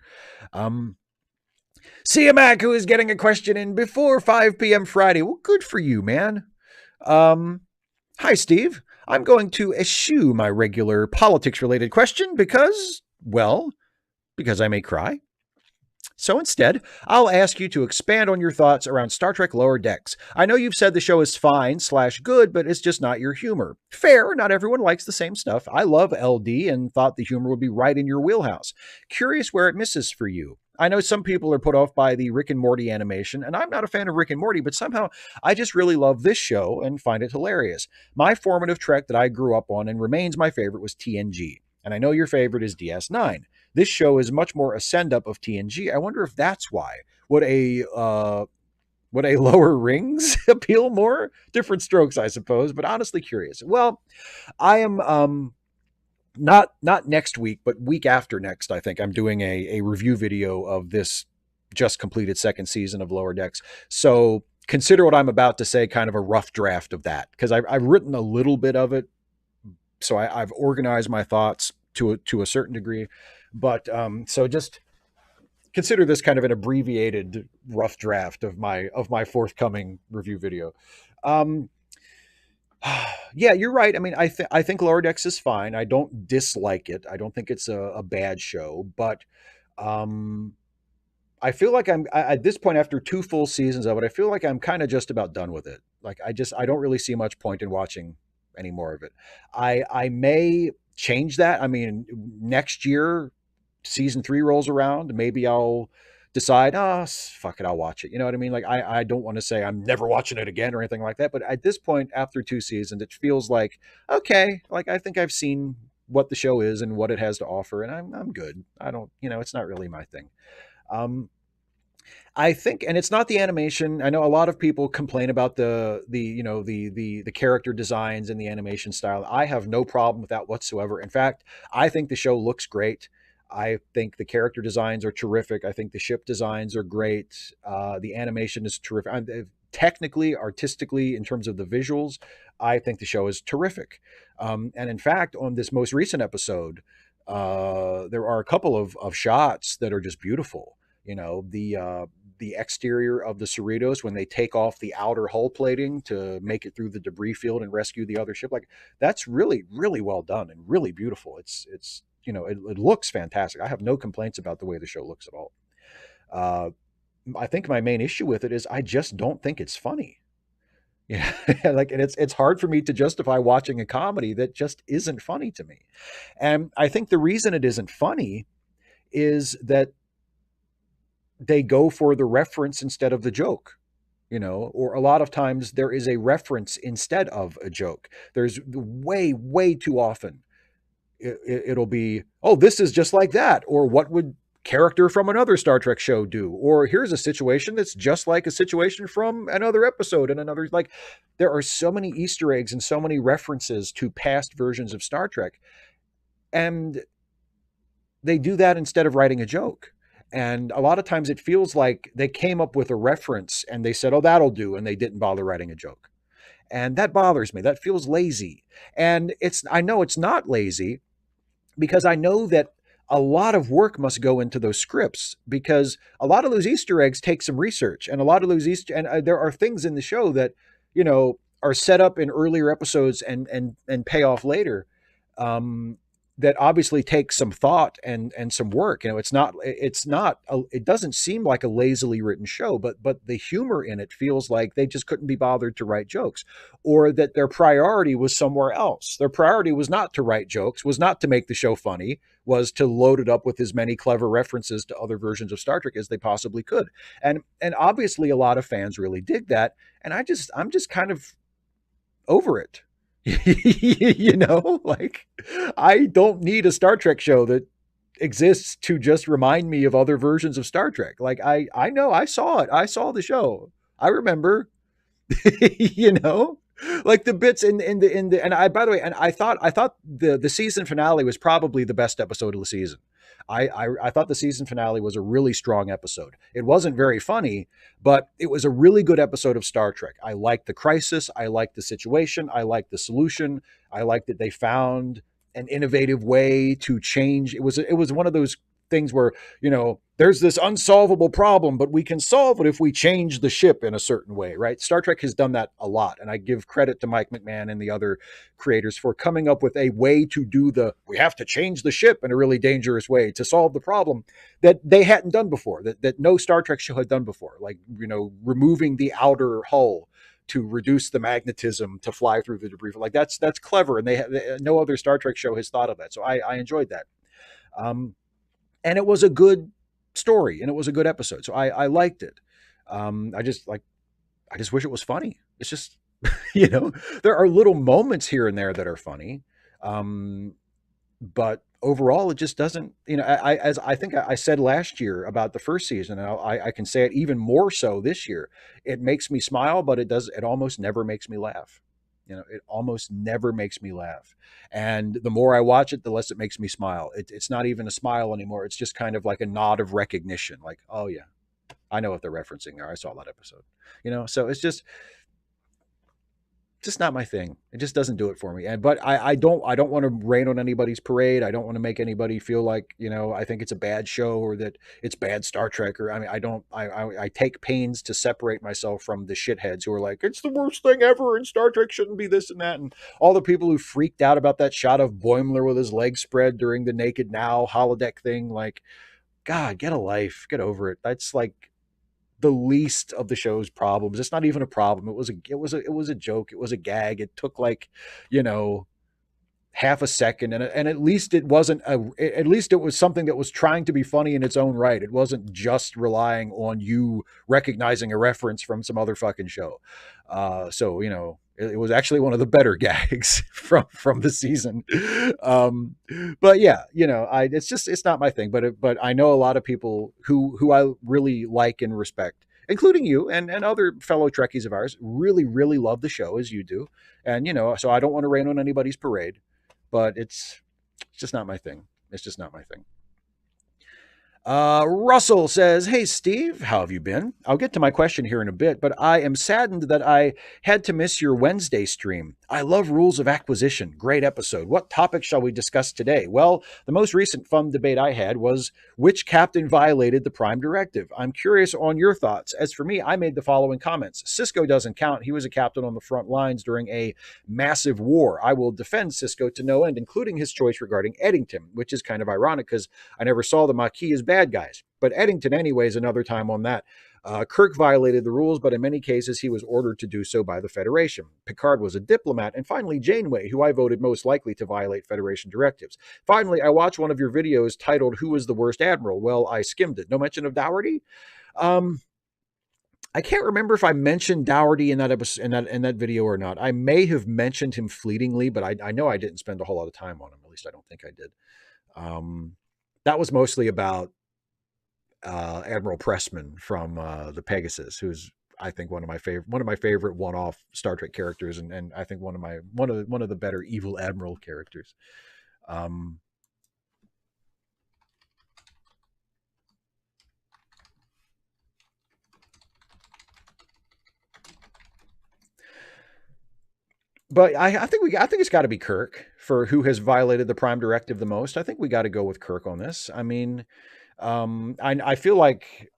Mac, who is getting a question in before 5 p.m. Friday. Well, good for you, man. Hi, Steve. I'm going to eschew my regular politics-related question because I may cry. So instead, I'll ask you to expand on your thoughts around Star Trek Lower Decks. I know you've said the show is fine/good, but it's just not your humor. Fair, not everyone likes the same stuff. I love LD and thought the humor would be right in your wheelhouse. Curious where it misses for you. I know some people are put off by the Rick and Morty animation, and I'm not a fan of Rick and Morty, but somehow I just really love this show and find it hilarious. My formative Trek that I grew up on and remains my favorite was TNG, and I know your favorite is DS9. This show is much more a send-up of TNG. I wonder if that's why. Would a lower rings appeal more? Different strokes, I suppose, but honestly curious. Well, I am not next week, but week after next, I think I'm doing a review video of this just completed second season of Lower Decks. So consider what I'm about to say kind of a rough draft of that, because I've written a little bit of it. So I've organized my thoughts to a certain degree. But so just consider this kind of an abbreviated rough draft of my forthcoming review video. Yeah, you're right. I mean, I think Lower Decks is fine. I don't dislike it. I don't think it's a bad show, but I feel like at this point, after 2 full seasons of it, I feel like I'm kind of just about done with it. Like I don't really see much point in watching any more of it. I may change that. I mean, next year, season 3 rolls around, maybe I'll decide, fuck it, I'll watch it. You know what I mean? Like, I don't want to say I'm never watching it again or anything like that. But at this point, after 2 seasons, it feels like, okay, like I think I've seen what the show is and what it has to offer, and I'm good. I don't, it's not really my thing. I think, and it's not the animation. I know a lot of people complain about the character designs and the animation style. I have no problem with that whatsoever. In fact, I think the show looks great. I think the character designs are terrific. I think the ship designs are great. The animation is terrific. Technically, artistically, in terms of the visuals, I think the show is terrific. And in fact, on this most recent episode, there are a couple of shots that are just beautiful. The the exterior of the Cerritos when they take off the outer hull plating to make it through the debris field and rescue the other ship. Like that's really, really well done and really beautiful. It's it looks fantastic. I have no complaints about the way the show looks at all. Uh, I think my main issue with it is I just don't think it's funny. Yeah, like, and it's hard for me to justify watching a comedy that just isn't funny to me. And I think the reason it isn't funny is that they go for the reference instead of the joke, or a lot of times there is a reference instead of a joke. There's way, way too often it'll be, oh, this is just like that, or what would character from another Star Trek show do, or here's a situation that's just like a situation from another episode and another. Like, there are so many Easter eggs and so many references to past versions of Star Trek, and they do that instead of writing a joke. And a lot of times it feels like they came up with a reference and they said, oh, that'll do, and they didn't bother writing a joke. And that bothers me. That feels lazy. And I know it's not lazy, because I know that a lot of work must go into those scripts, because a lot of those Easter eggs take some research, and a lot of those there are things in the show that, are set up in earlier episodes and pay off later. That obviously takes some thought and some work. It doesn't seem like a lazily written show, but the humor in it feels like they just couldn't be bothered to write jokes, or that their priority was somewhere else. Their priority was not to write jokes, was not to make the show funny, was to load it up with as many clever references to other versions of Star Trek as they possibly could. And obviously a lot of fans really dig that. And I'm just kind of over it. Like, I don't need a Star Trek show that exists to just remind me of other versions of Star Trek. Like, I know, I saw it. I saw the show. I remember, you know, like the bits and by the way, and I thought the season finale was probably the best episode of the season. I thought the season finale was a really strong episode. It wasn't very funny, but it was a really good episode of Star Trek. I liked the crisis. I liked the situation. I liked the solution. I liked that they found an innovative way to change. It was one of those things where, there's this unsolvable problem, but we can solve it if we change the ship in a certain way, right? Star Trek has done that a lot. And I give credit to Mike McMahon and the other creators for coming up with a way to do we have to change the ship in a really dangerous way to solve the problem that they hadn't done before, that no Star Trek show had done before. Like, removing the outer hull to reduce the magnetism to fly through the debris. Like, that's clever. And no other Star Trek show has thought of that. So I enjoyed that. And it was a good story, and it was a good episode. So I liked it. I just wish it was funny. It's just, there are little moments here and there that are funny. But overall, it just doesn't, as I think I said last year about the first season, and I can say it even more so this year. It makes me smile, but it almost never makes me laugh. It almost never makes me laugh. And the more I watch it, the less it makes me smile. It's not even a smile anymore. It's just kind of like a nod of recognition. Like, oh yeah, I know what they're referencing there. I saw that episode, so it's just not my thing. It just doesn't do it for me. But I don't want to rain on anybody's parade. I don't want to make anybody feel like, I think it's a bad show or that it's bad Star Trek, or, I take pains to separate myself from the shitheads who are like, it's the worst thing ever and Star Trek shouldn't be this and that. And all the people who freaked out about that shot of Boimler with his legs spread during the Naked Now holodeck thing. Like, God, get a life, get over it. That's like the least of the show's problems. It's not even a problem. It was a joke. It was a gag. It took like, half a second, and at least it wasn't at least it was something that was trying to be funny in its own right. It wasn't just relying on you recognizing a reference from some other fucking show. So it was actually one of the better gags from the season. But yeah, it's not my thing. But I know a lot of people who I really like and respect, including you and other fellow Trekkies of ours, really, really love the show as you do. And, so I don't want to rain on anybody's parade, but it's just not my thing. It's just not my thing. Russell says, "Hey, Steve, how have you been? I'll get to my question here in a bit, but I am saddened that I had to miss your Wednesday stream. I love Rules of Acquisition. Great episode. What topic shall we discuss today?" Well, the most recent fun debate I had was which captain violated the Prime Directive. I'm curious on your thoughts. As for me, I made the following comments. Cisco doesn't count. He was a captain on the front lines during a massive war. I will defend Cisco to no end, including his choice regarding Eddington, which is kind of ironic because I never saw the Maquis as bad guys. But Eddington, anyways, another time on that. Kirk violated the rules, but in many cases he was ordered to do so by the Federation. Picard was a diplomat. And finally, Janeway, who I voted most likely to violate Federation directives. Finally, I watched one of your videos titled, "Who was the worst admiral?" Well, I skimmed it. No mention of Dougherty? I can't remember if I mentioned Dougherty in that episode, in that video or not. I may have mentioned him fleetingly, but I know I didn't spend a whole lot of time on him. At least I don't think I did. That was mostly about Admiral Pressman from the Pegasus, who's I think one of my favorite one-off Star Trek characters, and I think one of the better evil admiral characters. But I think it's got to be Kirk for who has violated the Prime Directive the most. I think we got to go with Kirk on this. I mean, I feel like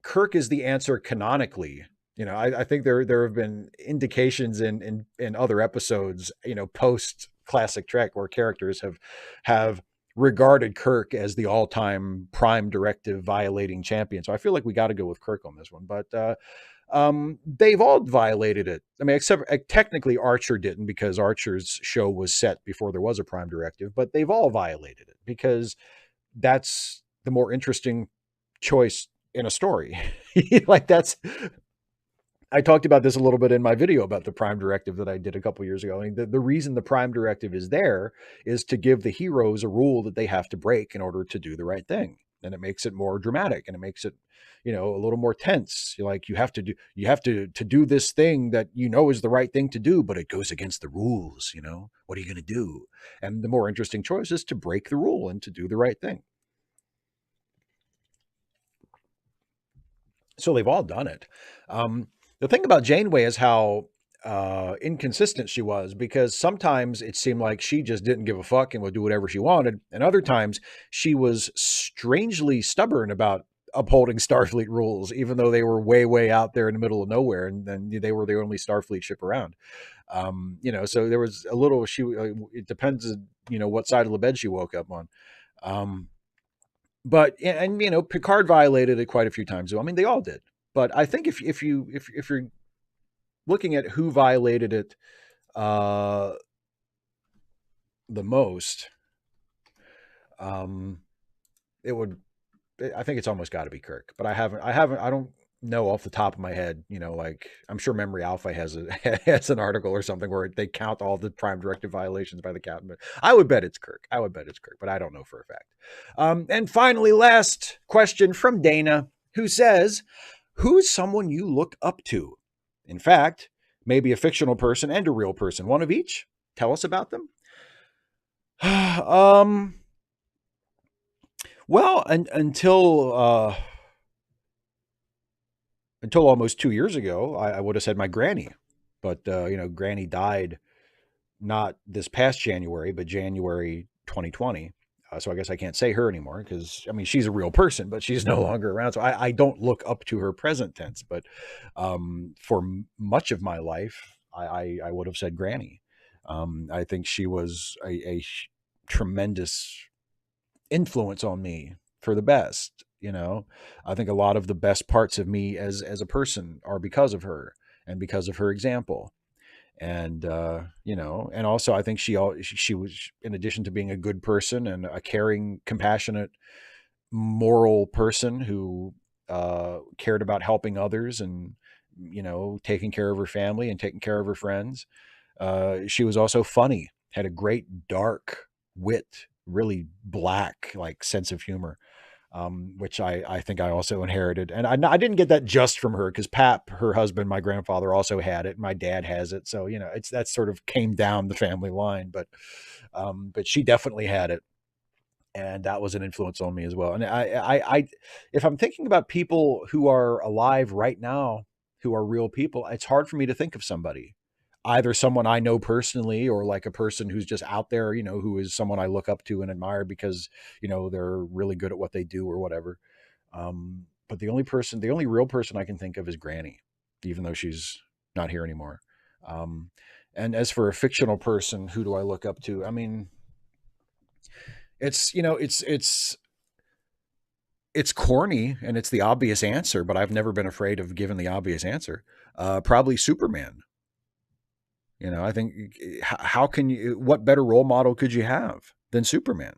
Kirk is the answer canonically. You know, I think there have been indications in other episodes, you know, post classic Trek, where characters have regarded Kirk as the all-time Prime Directive violating champion. So I feel like we got to go with Kirk on this one. But they've all violated it. I mean, except technically Archer didn't, because Archer's show was set before there was a Prime Directive, but they've all violated it because that's the more interesting choice in a story. Like that's I talked about this a little bit in my video about the Prime Directive that I did a couple years ago. I mean, the reason the Prime Directive is there is to give the heroes a rule that they have to break in order to do the right thing. And it makes it more dramatic, and it makes it, you know, a little more tense. Like you have to do this thing that you know is the right thing to do, but it goes against the rules, you know. What are you going to do? And the more interesting choice is to break the rule and to do the right thing. So they've all done it. The thing about Janeway is how inconsistent she was, because sometimes it seemed like she just didn't give a fuck and would do whatever she wanted, and other times she was strangely stubborn about upholding Starfleet rules, even though they were way, way out there in the middle of nowhere, and then they were the only Starfleet ship around. You know, so there was a little. It depends, you know, what side of the bed she woke up on. But and you know, Picard violated it quite a few times. I mean, they all did. But I think if you're looking at who violated it uh, the most, it would. I think it's almost got to be Kirk. But I don't know off the top of my head. You know, like I'm sure Memory Alpha has has an article or something where they count all the Prime Directive violations by the captain. But I would bet it's Kirk. I would bet it's Kirk, but I don't know for a fact. And finally, last question from Dana, who says, "Who's someone you look up to? In fact, maybe a fictional person and a real person, one of each. Tell us about them." Well, until almost 2 years ago, I would have said my granny, but you know, Granny died not this past January, but January 2020. So I guess I can't say her anymore because I mean she's a real person, but she's no longer around. So I don't look up to her present tense. But for much of my life, I would have said Granny. I think she was a tremendous influence on me for the best. You know, I think a lot of the best parts of me as a person are because of her and because of her example. And you know, and also I think she was, in addition to being a good person and a caring, compassionate, moral person who cared about helping others and, you know, taking care of her family and taking care of her friends. She was also funny, had a great dark wit, really black like sense of humor, which I think I also inherited. And I didn't get that just from her, because Pap, her husband, my grandfather, also had it. My dad has it. So, you know, that sort of came down the family line, but she definitely had it. and that was an influence on me as well. And if I'm thinking about people who are alive right now, who are real people, it's hard for me to think of somebody, either someone I know personally or like a person who's just out there, who is someone I look up to and admire because, they're really good at what they do or whatever. But the only real person I can think of is Granny, even though she's not here anymore. Um, and as for a fictional person, who do I look up to? I mean, it's corny and it's the obvious answer, but I've never been afraid of giving the obvious answer. Probably Superman. I think how can you? What better role model could you have than Superman?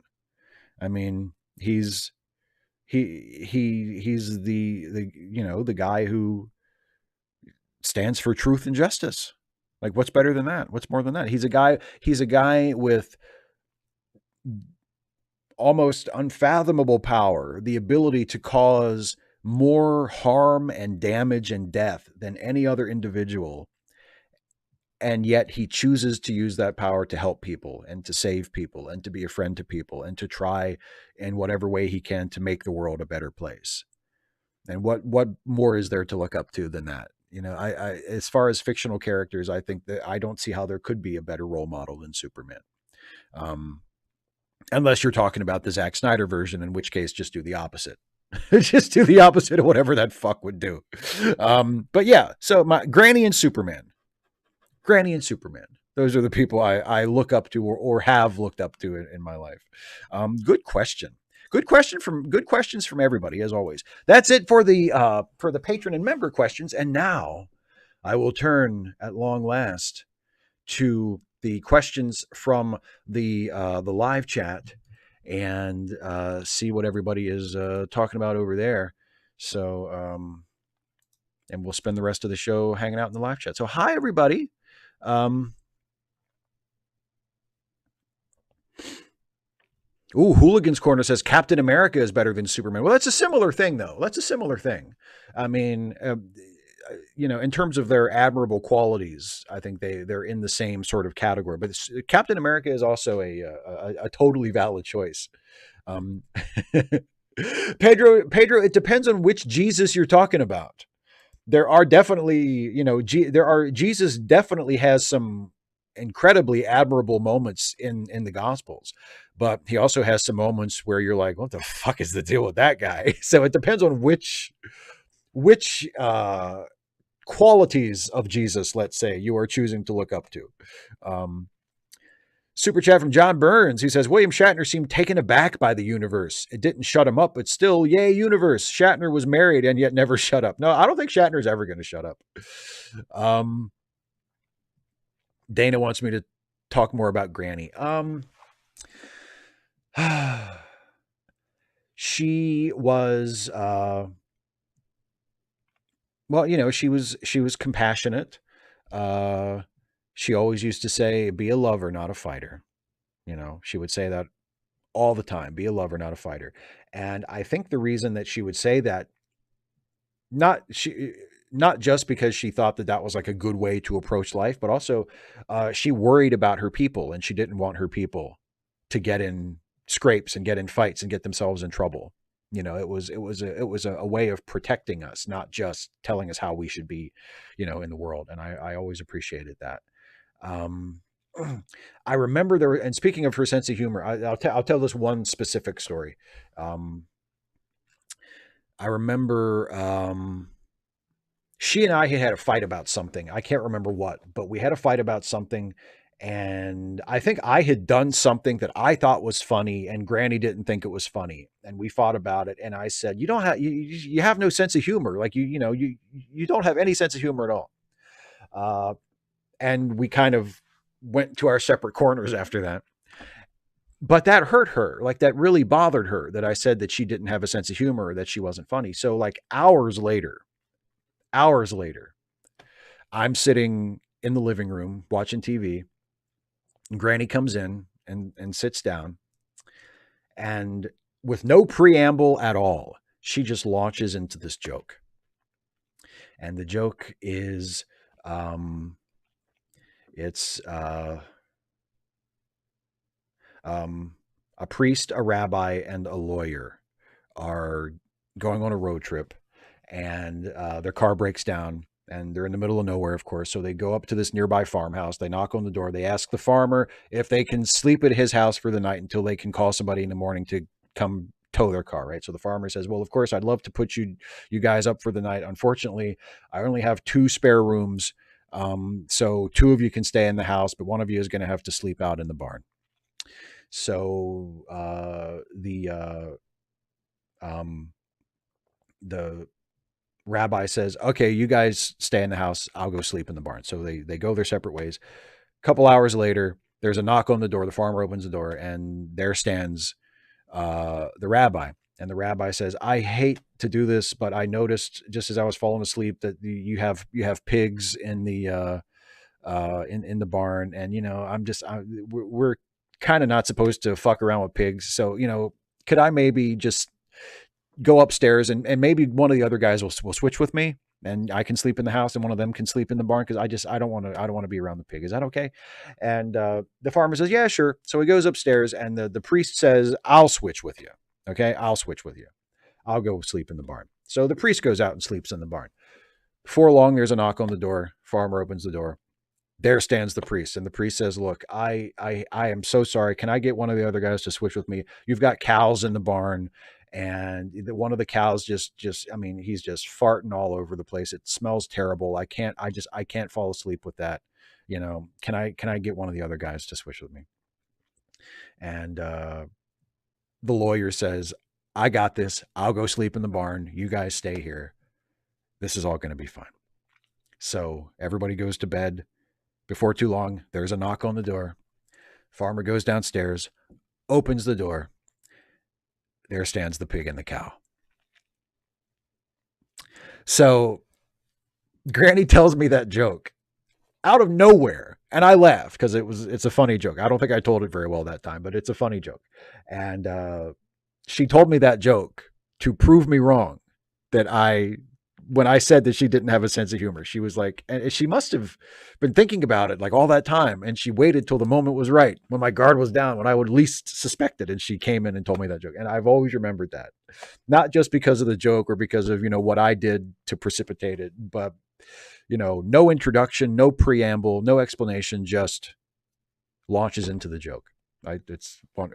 I mean, he's the guy who stands for truth and justice. Like, what's better than that? What's more than that? He's a guy with almost unfathomable power, the ability to cause more harm and damage and death than any other individual. And yet he chooses to use that power to help people and to save people and to be a friend to people and to try in whatever way he can to make the world a better place. And what more is there to look up to than that? I as far as fictional characters, I think that I don't see how there could be a better role model than Superman. Unless you're talking about the Zack Snyder version, in which case just do the opposite. Just do the opposite of whatever that fuck would do. But yeah, so my Granny and Superman. Those are the people I look up to or have looked up to in my life. Good question. Good questions from everybody, as always. That's it for the patron and member questions. And now I will turn at long last to the questions from the live chat and see what everybody is talking about over there. So, and we'll spend the rest of the show hanging out in the live chat. So, hi everybody. Hooligans Corner says Captain America is better than Superman. Well, that's a similar thing, though. That's a similar thing. I mean, in terms of their admirable qualities, I think they're in the same sort of category. But Captain America is also a totally valid choice. Pedro, it depends on which Jesus you're talking about. There are definitely, Jesus definitely has some incredibly admirable moments in the Gospels, but he also has some moments where you're like, what the fuck is the deal with that guy? So it depends on which qualities of Jesus, let's say, you are choosing to look up to. Super chat from John Burns, who says, William Shatner seemed taken aback by the universe. It didn't shut him up, but still, yay, universe. Shatner was married and yet never shut up. No, I don't think Shatner's ever going to shut up. Dana wants me to talk more about Granny. She was, she was compassionate. She always used to say, be a lover, not a fighter. She would say that all the time, be a lover, not a fighter. And I think the reason that she would say that, not just because she thought that was like a good way to approach life, but also she worried about her people and she didn't want her people to get in scrapes and get in fights and get themselves in trouble. It was a way of protecting us, not just telling us how we should be, in the world. And I always appreciated that. I remember there, and speaking of her sense of humor, I'll tell this one specific story. I remember she and I had a fight about something. I can't remember what, but we had a fight about something. And I think I had done something that I thought was funny and Granny didn't think it was funny. And we fought about it. And I said, you have no sense of humor. Like, you don't have any sense of humor at all. And we kind of went to our separate corners after that. But that hurt her. Like, that really bothered her that I said that she didn't have a sense of humor or that she wasn't funny. So like hours later, I'm sitting in the living room watching TV. And Granny comes in and sits down. And with no preamble at all, she just launches into this joke. And the joke is, A priest, a rabbi, and a lawyer are going on a road trip, and their car breaks down, and they're in the middle of nowhere, of course. So they go up to this nearby farmhouse. They knock on the door. They ask the farmer if they can sleep at his house for the night until they can call somebody in the morning to come tow their car, right? So the farmer says, well, of course, I'd love to put you guys up for the night. Unfortunately, I only have 2 spare rooms. So 2 of you can stay in the house, but one of you is going to have to sleep out in the barn. So the rabbi says, okay, you guys stay in the house. I'll go sleep in the barn. So they go their separate ways. A couple hours later, there's a knock on the door. The farmer opens the door, and there stands the rabbi. And the rabbi says, I hate to do this, but I noticed just as I was falling asleep that you have pigs in the in the barn, and we're kind of not supposed to fuck around with pigs. So could I maybe just go upstairs, and maybe one of the other guys will switch with me, and I can sleep in the house, and one of them can sleep in the barn, because I don't want to be around the pig. Is that okay? And the farmer says, yeah, sure. So he goes upstairs, and the priest says, I'll switch with you. Okay, I'll switch with you. I'll go sleep in the barn. So the priest goes out and sleeps in the barn. Before long, there's a knock on the door. Farmer opens the door. There stands the priest, and the priest says, look, I am so sorry. Can I get one of the other guys to switch with me? You've got cows in the barn, and one of the cows just he's just farting all over the place. It smells terrible. I can't fall asleep with that. Can I get one of the other guys to switch with me? And the lawyer says, I got this. I'll go sleep in the barn. You guys stay here. This is all going to be fine. So everybody goes to bed. Before too long, there's a knock on the door. Farmer goes downstairs, opens the door. There stands the pig and the cow. So Granny tells me that joke out of nowhere, and I laugh because it's a funny joke. I don't think I told it very well that time, but it's a funny joke. And she told me that joke to prove me wrong, that when I said that she didn't have a sense of humor. She was like, and she must have been thinking about it like all that time. And she waited till the moment was right, when my guard was down, when I would least suspect it. And she came in and told me that joke. And I've always remembered that, not just because of the joke or because of, what I did to precipitate it, but, no introduction, no preamble, no explanation, just launches into the joke. It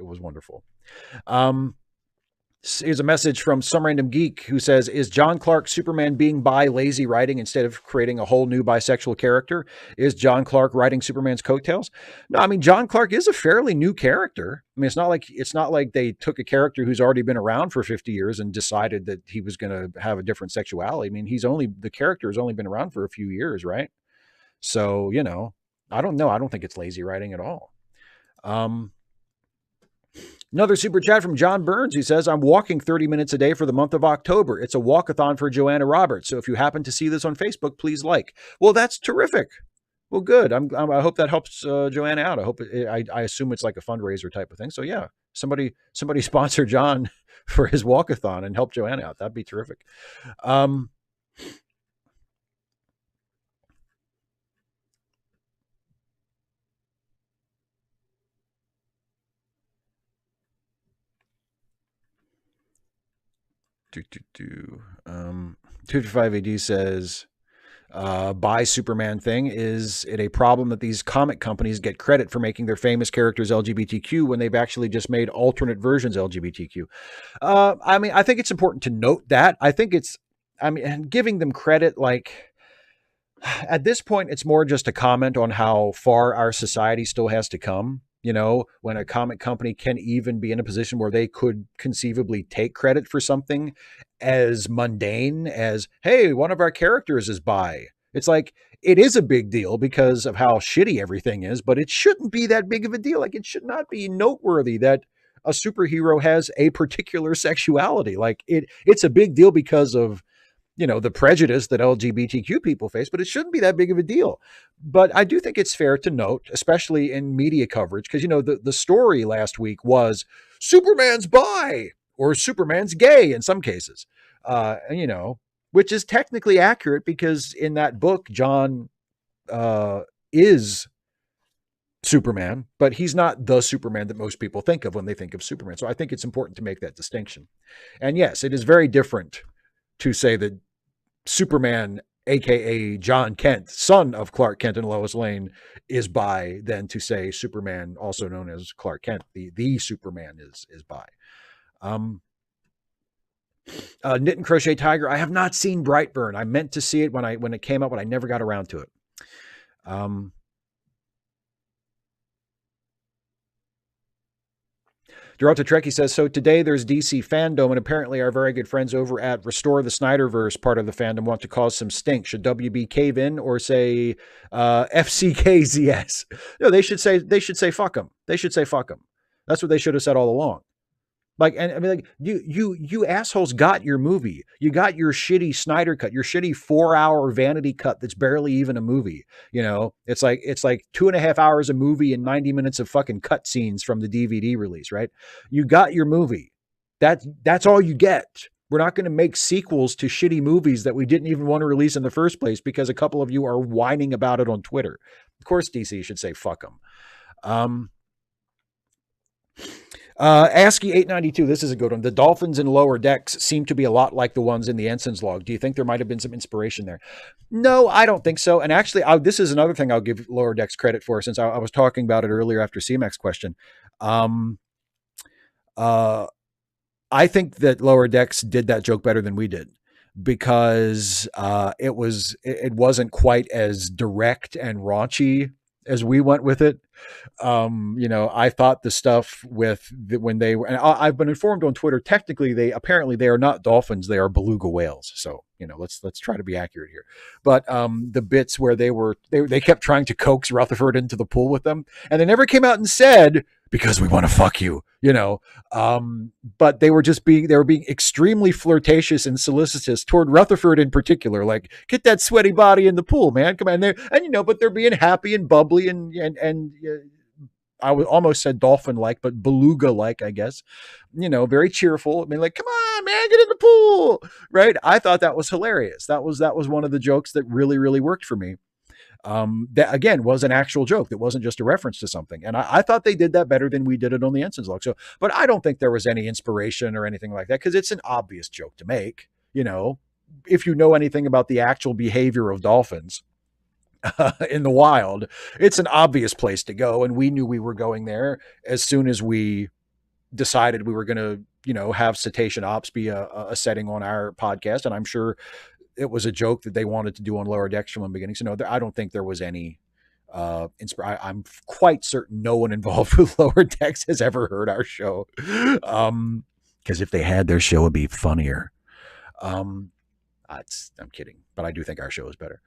was wonderful. Here's a message from some random geek who says, is John Clark Superman being bi lazy writing instead of creating a whole new bisexual character? Is John Clark writing Superman's coattails? No, John Clark is a fairly new character. It's not like they took a character who's already been around for 50 years and decided that he was going to have a different sexuality. The character has only been around for a few years, right? So, I don't know. I don't think it's lazy writing at all. Another super chat from John Burns, who says, I'm walking 30 minutes a day for the month of October. It's a walkathon for Joanna Roberts. So if you happen to see this on Facebook, please like. Well, that's terrific. Well, good. I hope that helps Joanna out. I assume it's like a fundraiser type of thing. So yeah, somebody sponsor John for his walkathon and help Joanna out. That'd be terrific. Do 255 AD says, by Superman thing, is it a problem that these comic companies get credit for making their famous characters LGBTQ when they've actually just made alternate versions LGBTQ? I think it's important to note that. I think and giving them credit, like, at this point, it's more just a comment on how far our society still has to come. When a comic company can even be in a position where they could conceivably take credit for something as mundane as, hey, one of our characters is bi. It's like, it is a big deal because of how shitty everything is, but it shouldn't be that big of a deal. Like, it should not be noteworthy that a superhero has a particular sexuality. Like, it's a big deal because of, the prejudice that LGBTQ people face, but it shouldn't be that big of a deal. But I do think it's fair to note, especially in media coverage, because, the story last week was Superman's bi or Superman's gay in some cases, which is technically accurate because in that book, John is Superman, but he's not the Superman that most people think of when they think of Superman. So I think it's important to make that distinction. And yes, it is very different to say that Superman, aka John Kent, son of Clark Kent and Lois Lane, is bi, than to say Superman, also known as Clark Kent, the Superman is bi. Knit and Crochet Tiger, I have not seen Brightburn. I meant to see it when it came out, but I never got around to it. Dorota Trekkie says, so today there's DC fandom, and apparently our very good friends over at Restore the Snyderverse, part of the fandom, want to cause some stink. Should WB cave in or say FCKZS? No, they should say fuck them. They should say fuck them. That's what they should have said all along. Like, and I mean, like, you assholes got your movie. You got your shitty Snyder cut, your shitty 4-hour vanity cut that's barely even a movie. You know, it's like 2.5 hours of movie and 90 minutes of fucking cut scenes from the DVD release, right? You got your movie. That's all you get. We're not going to make sequels to shitty movies that we didn't even want to release in the first place because a couple of you are whining about it on Twitter. Of course, DC should say fuck them. ASCII 892, this is a good one. The dolphins in Lower Decks seem to be a lot like the ones in the Ensign's log. Do you think there might have been some inspiration there? No, I don't think so. And actually, this is another thing I'll give Lower Decks credit for, since I was talking about it earlier after CMAC's question. I think that Lower Decks did that joke better than we did, because it wasn't quite as direct and raunchy as we went with it. I thought the stuff when they were, and I've been informed on Twitter, technically they are not dolphins, they are beluga whales. So, let's try to be accurate here. But the bits where they kept trying to coax Rutherford into the pool with them, and they never came out and said, because we want to fuck you, but they were being extremely flirtatious and solicitous toward Rutherford in particular. Like, get that sweaty body in the pool, man. Come on there. And, but they're being happy and bubbly and I would almost said dolphin-like, but beluga-like, I guess, very cheerful. I mean, like, come on, man, get in the pool. Right. I thought that was hilarious. That was one of the jokes that really, really worked for me. That again was an actual joke. That wasn't just a reference to something. And I thought they did that better than we did it on the Ensign's log. So, but I don't think there was any inspiration or anything like that, because it's an obvious joke to make. If you know anything about the actual behavior of dolphins in the wild, it's an obvious place to go. And we knew we were going there as soon as we decided we were going to, have Cetacean Ops be a setting on our podcast. And I'm sure it was a joke that they wanted to do on Lower Decks from the beginning. So no, I don't think there was any I'm quite certain no one involved with Lower Decks has ever heard our show. Because if they had, their show would be funnier. I'm kidding, but I do think our show is better.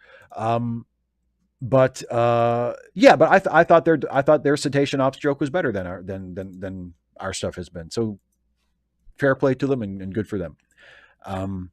But I thought their Cetacean Ops joke was better than our stuff has been. So fair play to them and good for them. Oh,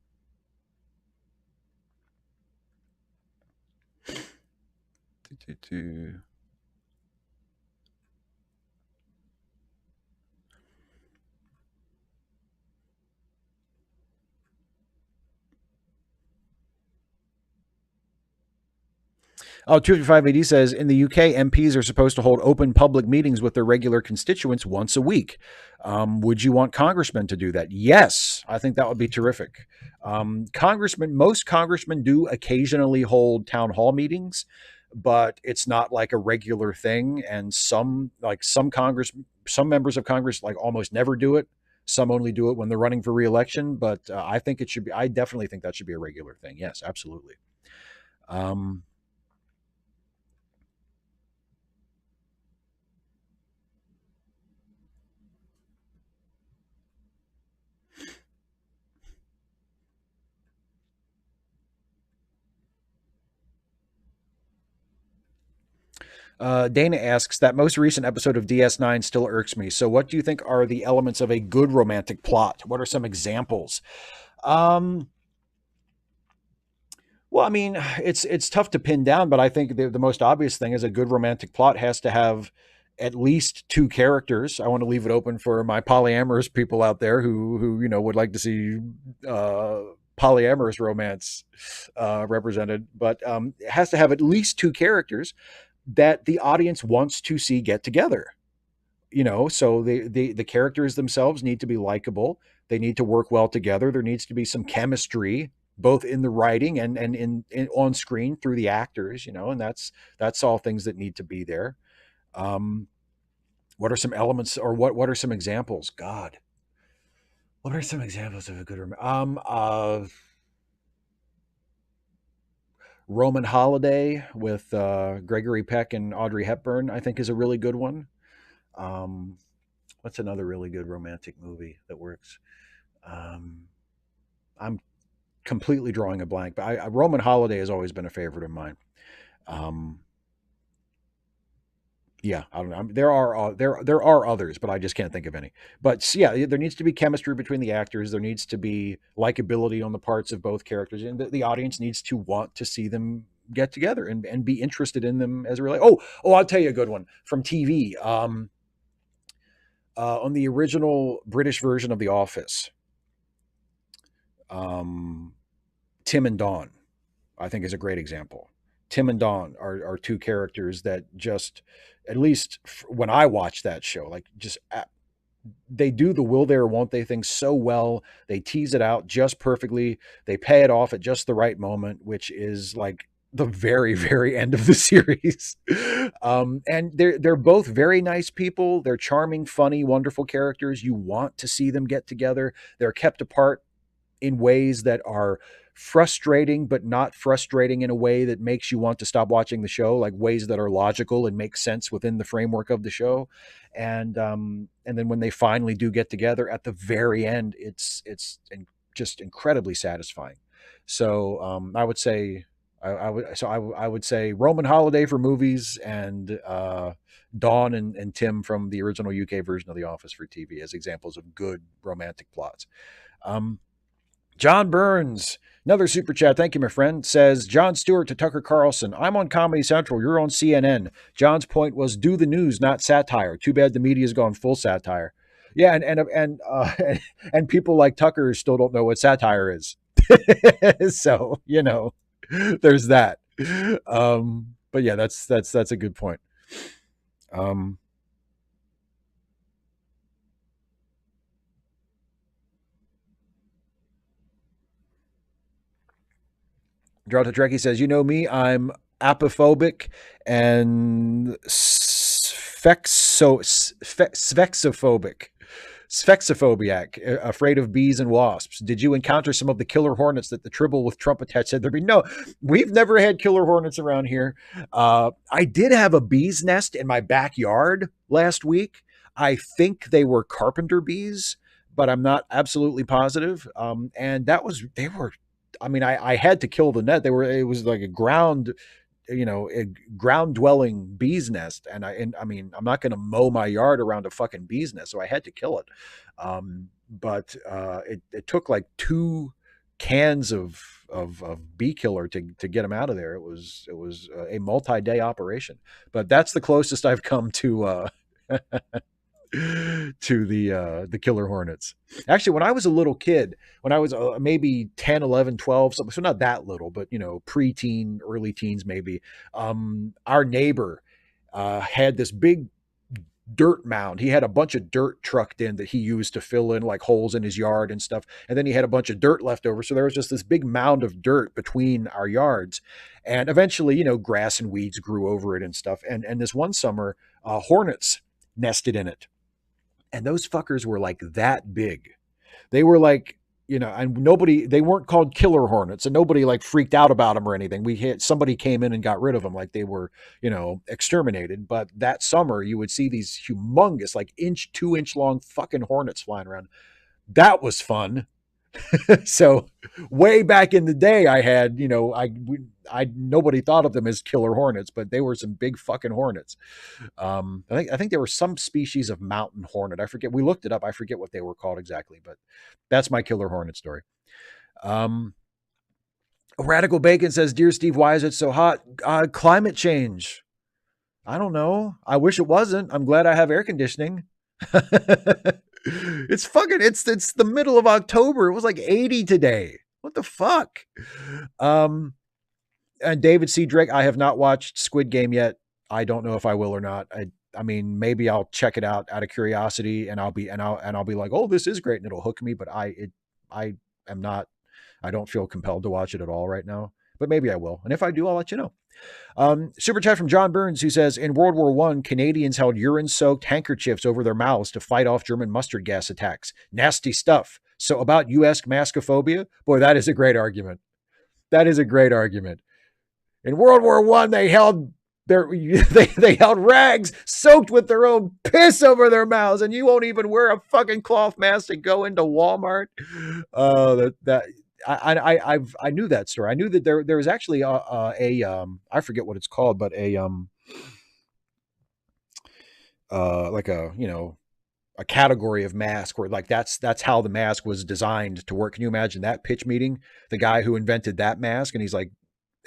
255AD says, in the UK, MPs are supposed to hold open public meetings with their regular constituents once a week. Would you want congressmen to do that? Yes, I think that would be terrific. Most congressmen do occasionally hold town hall meetings, but it's not like a regular thing. And some members of Congress like almost never do it. Some only do it when they're running for re-election. But I definitely think that should be a regular thing. Yes, absolutely. Dana asks, that most recent episode of DS9 still irks me. So what do you think are the elements of a good romantic plot? What are some examples? Well, I mean, it's tough to pin down, but I think the most obvious thing is a good romantic plot has to have at least two characters. I want to leave it open for my polyamorous people out there who would like to see polyamorous romance represented, but it has to have at least two characters. that the audience wants to see get together. So the characters themselves need to be likable. They need to work well together. There needs to be some chemistry, both in the writing and in on screen through the actors. And that's all things that need to be there. Um, what are some elements, or what are some examples? God, what are some examples of a good Roman Holiday with Gregory Peck and Audrey Hepburn, I think, is a really good one. Um, what's another really good romantic movie that works? Um, I'm completely drawing a blank, but Roman Holiday has always been a favorite of mine. Um, yeah, I don't know. There are others, but I just can't think of any. But yeah, there needs to be chemistry between the actors. There needs to be likability on the parts of both characters, and the audience needs to want to see them get together and be interested in them as a really. Oh, I'll tell you a good one from TV. On the original British version of The Office, um, Tim and Dawn, I think, is a great example. Tim and Dawn are two characters that just, at least when I watch that show, like just they do the will they or won't they thing so well. They tease it out just perfectly. They pay it off at just the right moment, which is like the very, very end of the series. And they're both very nice people. They're charming, funny, wonderful characters. You want to see them get together. They're kept apart in ways that are frustrating, but not frustrating in a way that makes you want to stop watching the show, like ways that are logical and make sense within the framework of the show. And then when they finally do get together at the very end, it's just incredibly satisfying. So I would say I would say Roman Holiday for movies, and Dawn and Tim from the original UK version of The Office for TV as examples of good romantic plots. Um, John Burns, another super chat. Thank you, my friend. Says Jon Stewart to Tucker Carlson. I'm on Comedy Central. You're on CNN. John's point was do the news, not satire. Too bad the media's gone full satire. Yeah, and people like Tucker still don't know what satire is. So there's that. But yeah, that's a good point. Um, Drought Trekkie says, you know me, I'm apophobic and svexophobic. Sphexophobiac, afraid of bees and wasps. Did you encounter some of the killer hornets that the Tribble with Trump attached said there'd be? No, we've never had killer hornets around here. I did have a bee's nest in my backyard last week. I think they were carpenter bees, but I'm not absolutely positive. And they were, I mean, I had to kill the net. It was like a ground dwelling bee's nest. And I mean, I'm not going to mow my yard around a fucking bee's nest. So I had to kill it. But it took like 2 cans of bee killer to get them out of there. It was a multi-day operation, but that's the closest I've come to, to the killer hornets. Actually, when I was a little kid, when I was maybe 10, 11, 12, so not that little, but preteen, early teens maybe, our neighbor had this big dirt mound. He had a bunch of dirt trucked in that he used to fill in like holes in his yard and stuff. And then he had a bunch of dirt left over. So there was just this big mound of dirt between our yards. And eventually, grass and weeds grew over it and stuff. And this one summer, hornets nested in it. And those fuckers were like that big. They were like, and they weren't called killer hornets, and nobody like freaked out about them or anything. Somebody came in and got rid of them, like they were, exterminated. But that summer, you would see these humongous, like 2-inch long fucking hornets flying around. That was fun. So way back in the day, I had, nobody thought of them as killer hornets, but they were some big fucking hornets. I think there were some species of mountain hornet. I forget. We looked it up. I forget what they were called exactly, but that's my killer hornet story. Radical Bacon says, "Dear Steve, why is it so hot? Climate change. I don't know. I wish it wasn't. I'm glad I have air conditioning." It's the middle of October. It was like 80 today. What the fuck? And David C. Drake, I have not watched Squid Game yet. I don't know if I will or not. I mean, maybe I'll check it out of curiosity, and I'll be like, oh, this is great, and it'll hook me. But I am not. I don't feel compelled to watch it at all right now. But maybe I will, and if I do, I'll let you know. Super chat from John Burns, who says, in World War I, Canadians held urine-soaked handkerchiefs over their mouths to fight off German mustard gas attacks. Nasty stuff. So about U.S. maskophobia, boy, that is a great argument. That is a great argument. In World War I, they held they held rags soaked with their own piss over their mouths, and you won't even wear a fucking cloth mask to go into Walmart. I knew that story. I knew that there was actually I forget what it's called, but like a, you know, a category of mask where like that's how the mask was designed to work. Can you imagine that pitch meeting? The guy who invented that mask, and he's like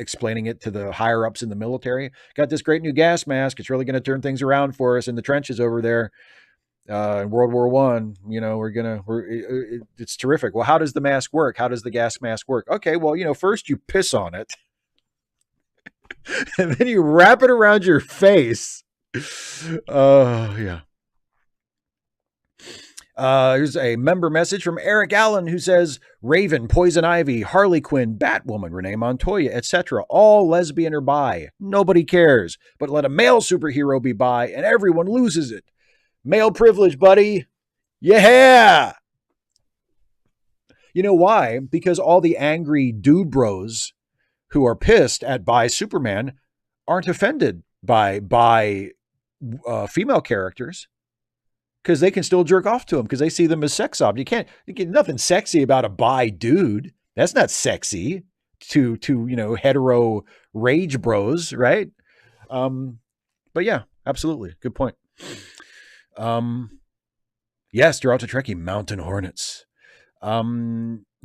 explaining it to the higher ups in the military. Got this great new gas mask. It's really going to turn things around for us in the trenches over there. In World War One, you know, it's terrific. Well, how does the mask work? How does the gas mask work? Okay, well, you know, first you piss on it, and then you wrap it around your face. Yeah. Here's a member message from Eric Allen, who says, Raven, Poison Ivy, Harley Quinn, Batwoman, Renee Montoya, etc. All lesbian or bi. Nobody cares. But let a male superhero be bi and everyone loses it. Male privilege, buddy. Yeah. You know why? Because all the angry dude bros who are pissed at bi Superman aren't offended by female characters, because they can still jerk off to them because they see them as sex objects. You get nothing sexy about a bi dude. That's not sexy to you know, hetero rage bros, right? But yeah, absolutely, good point. Yes, they're out to Trekkie mountain hornets.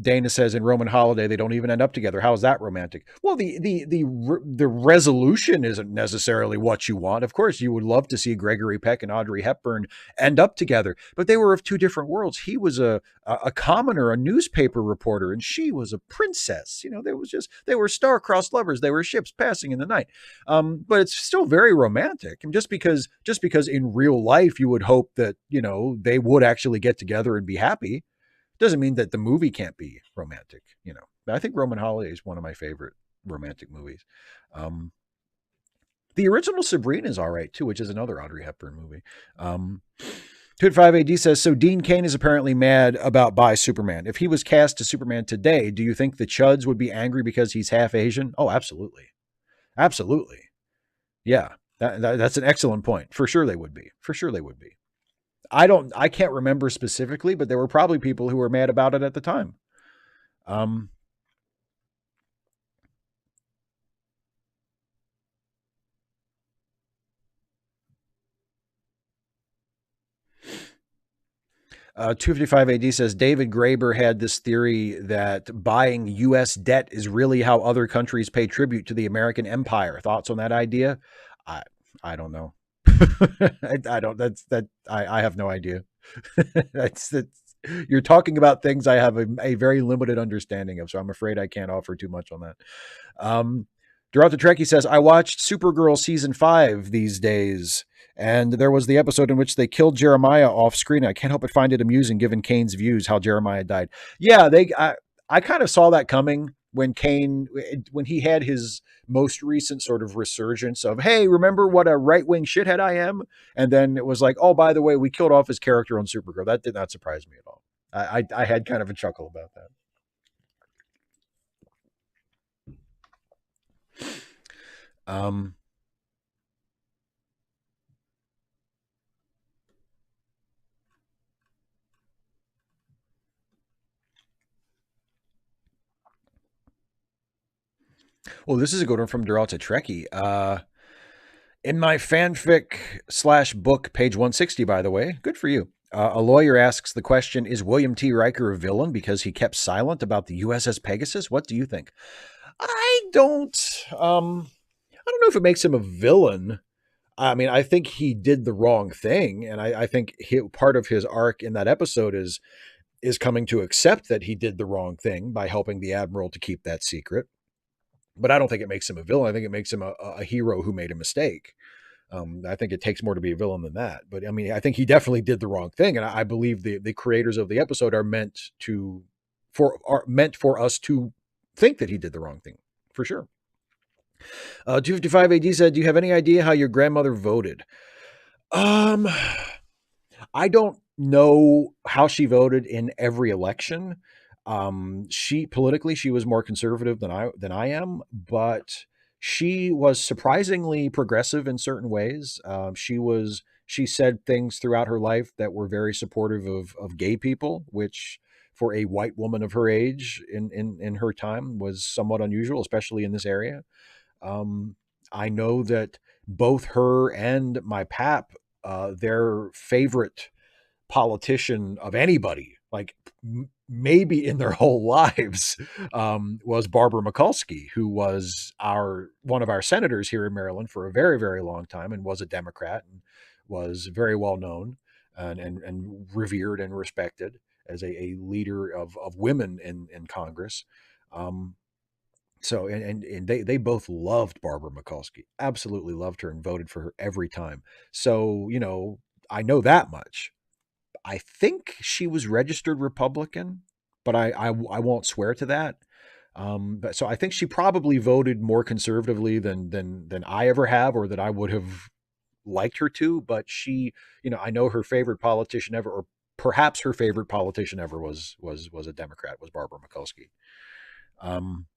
Dana says in Roman Holiday they don't even end up together. How is that romantic? Well, the resolution isn't necessarily what you want. Of course, you would love to see Gregory Peck and Audrey Hepburn end up together, but they were of two different worlds. He was a commoner, a newspaper reporter, and she was a princess. You know, they were star-crossed lovers. They were ships passing in the night. But it's still very romantic. And just because in real life you would hope that, you know, they would actually get together and be happy, doesn't mean that the movie can't be romantic, you know. I think Roman Holiday is one of my favorite romantic movies. The original Sabrina is all right too, which is another Audrey Hepburn movie. 2-5AD says, so Dean Cain is apparently mad about bi Superman. If he was cast as Superman today, do you think the Chuds would be angry because he's half Asian? Oh, absolutely. Absolutely. Yeah, that's an excellent point. For sure they would be. For sure they would be. I can't remember specifically, but there were probably people who were mad about it at the time. 255 AD says David Graeber had this theory that buying U.S. debt is really how other countries pay tribute to the American empire. Thoughts on that idea? I don't know. I don't. I have no idea. that's you're talking about things I have a very limited understanding of, so I'm afraid I can't offer too much on that. Dorothy Trekkie says, I watched Supergirl season 5 these days, and there was the episode in which they killed Jeremiah off screen. I can't help but find it amusing given Kane's views, how Jeremiah died. Yeah, I kind of saw that coming when he had his most recent sort of resurgence of, hey, remember what a right-wing shithead I am? And then it was like, oh, by the way, we killed off his character on Supergirl. That did not surprise me at all. I had kind of a chuckle about that. Well, this is a good one from Dorota Trekkie. In my fanfic/book, page 160, by the way, good for you. A lawyer asks the question, is William T. Riker a villain because he kept silent about the USS Pegasus? What do you think? I don't know if it makes him a villain. I mean, I think he did the wrong thing. And I think part of his arc in that episode is coming to accept that he did the wrong thing by helping the Admiral to keep that secret. But I don't think it makes him a villain. I think it makes him a hero who made a mistake. I think it takes more to be a villain than that. But I mean, I think he definitely did the wrong thing, and I believe the creators of the episode are meant for us to think that he did the wrong thing for sure. 255 AD said, "Do you have any idea how your grandmother voted?" Um, I don't know how she voted in every election. She politically she was more conservative than I am, but she was surprisingly progressive in certain ways. She said things throughout her life that were very supportive of gay people, which for a white woman of her age in her time was somewhat unusual, especially in this area. Um, I know that both her and my pap, their favorite politician of anybody, like maybe in their whole lives, was Barbara Mikulski, who was our one of our senators here in Maryland for a very, very long time and was a Democrat and was very well known and revered and respected as a leader of women in Congress. Um, so and they both loved Barbara Mikulski, absolutely loved her and voted for her every time. So, I know that much. I think she was registered Republican, but I won't swear to that. But so I think she probably voted more conservatively than I ever have, or that I would have liked her to. But she, I know her favorite politician ever, or perhaps her favorite politician ever was a Democrat, was Barbara Mikulski. Um,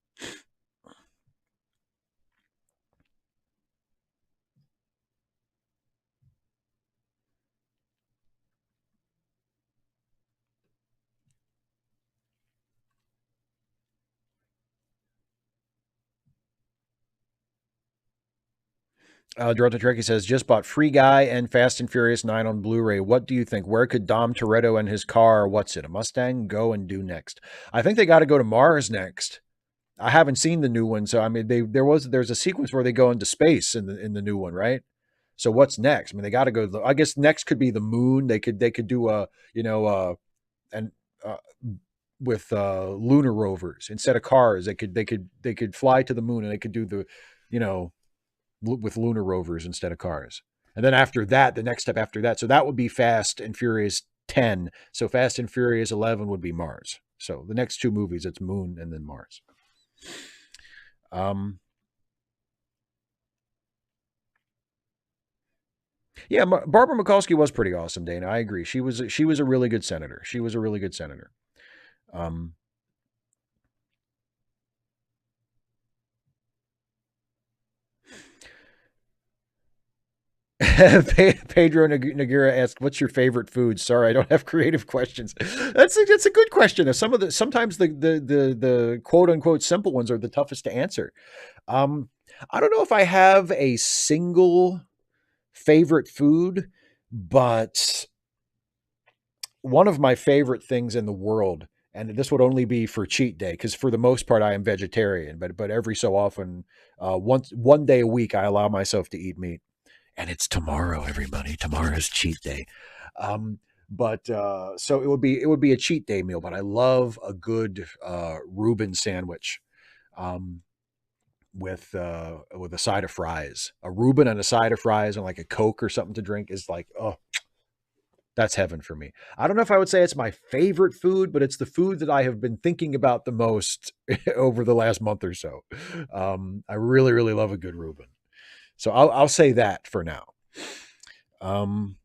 Dorota Trekkie says, just bought Free Guy and Fast and Furious 9 on Blu-ray. What do you think? Where could Dom Toretto and his car, what's it, a Mustang, go and do next? I think they got to go to Mars next. I haven't seen the new one, so I mean, there's a sequence where they go into space in the new one, right? So what's next? I mean, they got to go. I guess next could be the moon. They could do a and uh, with lunar rovers instead of cars. They could fly to the moon, and they could do the you know with lunar rovers instead of cars. And then after that, the next step after that, so that would be Fast and Furious 10. So Fast and Furious 11 would be Mars. So the next two movies, it's Moon and then Mars. Um, yeah, Barbara Mikulski was pretty awesome, Dana. I agree. She was a really good senator. She was a really good senator. Um, Pedro Nagura asked, "What's your favorite food?" Sorry, I don't have creative questions. That's a good question. Sometimes the quote unquote simple ones are the toughest to answer. Um, I don't know if I have a single favorite food, but one of my favorite things in the world, and this would only be for cheat day, because for the most part I am vegetarian, but every so often, one day a week, I allow myself to eat meat, and it's tomorrow, everybody. Tomorrow's cheat day. But so it would be a cheat day meal, but I love a good Reuben sandwich. Um, with a side of fries, a Reuben and a side of fries, and like a Coke or something to drink is like, oh, that's heaven for me. I don't know if I would say it's my favorite food, but it's the food that I have been thinking about the most over the last month or so. I really, really love a good Reuben. So I'll say that for now. Um,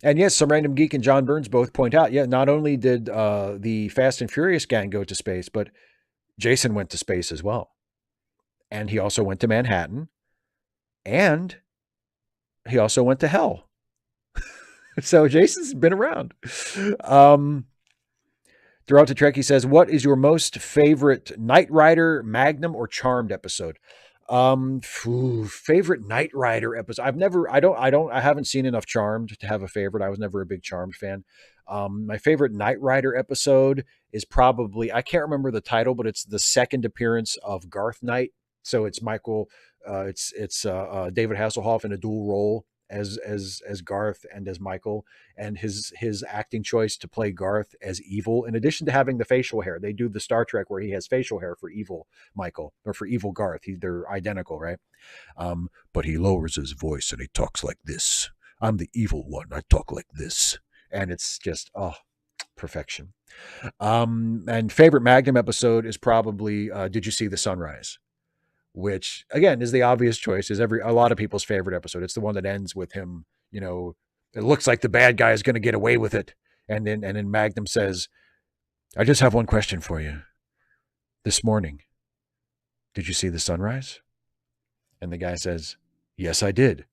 and yes, some random geek and John Burns both point out, yeah, not only did the Fast and Furious gang go to space, but Jason went to space as well. And he also went to Manhattan, and he also went to hell. So Jason's been around. Um, Throughout the Trek, he says, "What is your most favorite Knight Rider, Magnum, or Charmed episode?" Favorite Knight Rider episode. I haven't seen enough Charmed to have a favorite. I was never a big Charmed fan. My favorite Knight Rider episode is probably, I can't remember the title, but it's the second appearance of Garth Knight. So it's Michael, it's David Hasselhoff in a dual role as Garth and as Michael, and his acting choice to play Garth as evil. In addition to having the facial hair, they do the Star Trek where he has facial hair for evil Michael or for evil Garth. They're identical, right? But he lowers his voice and he talks like this. I'm the evil one. I talk like this, and it's just perfection. And favorite Magnum episode is probably Did You See the Sunrise? Which again is the obvious choice, is a lot of people's favorite episode. It's the one that ends with him, it looks like the bad guy is going to get away with it. And then Magnum says, I just have one question for you. This morning, did you see the sunrise? And the guy says, yes, I did.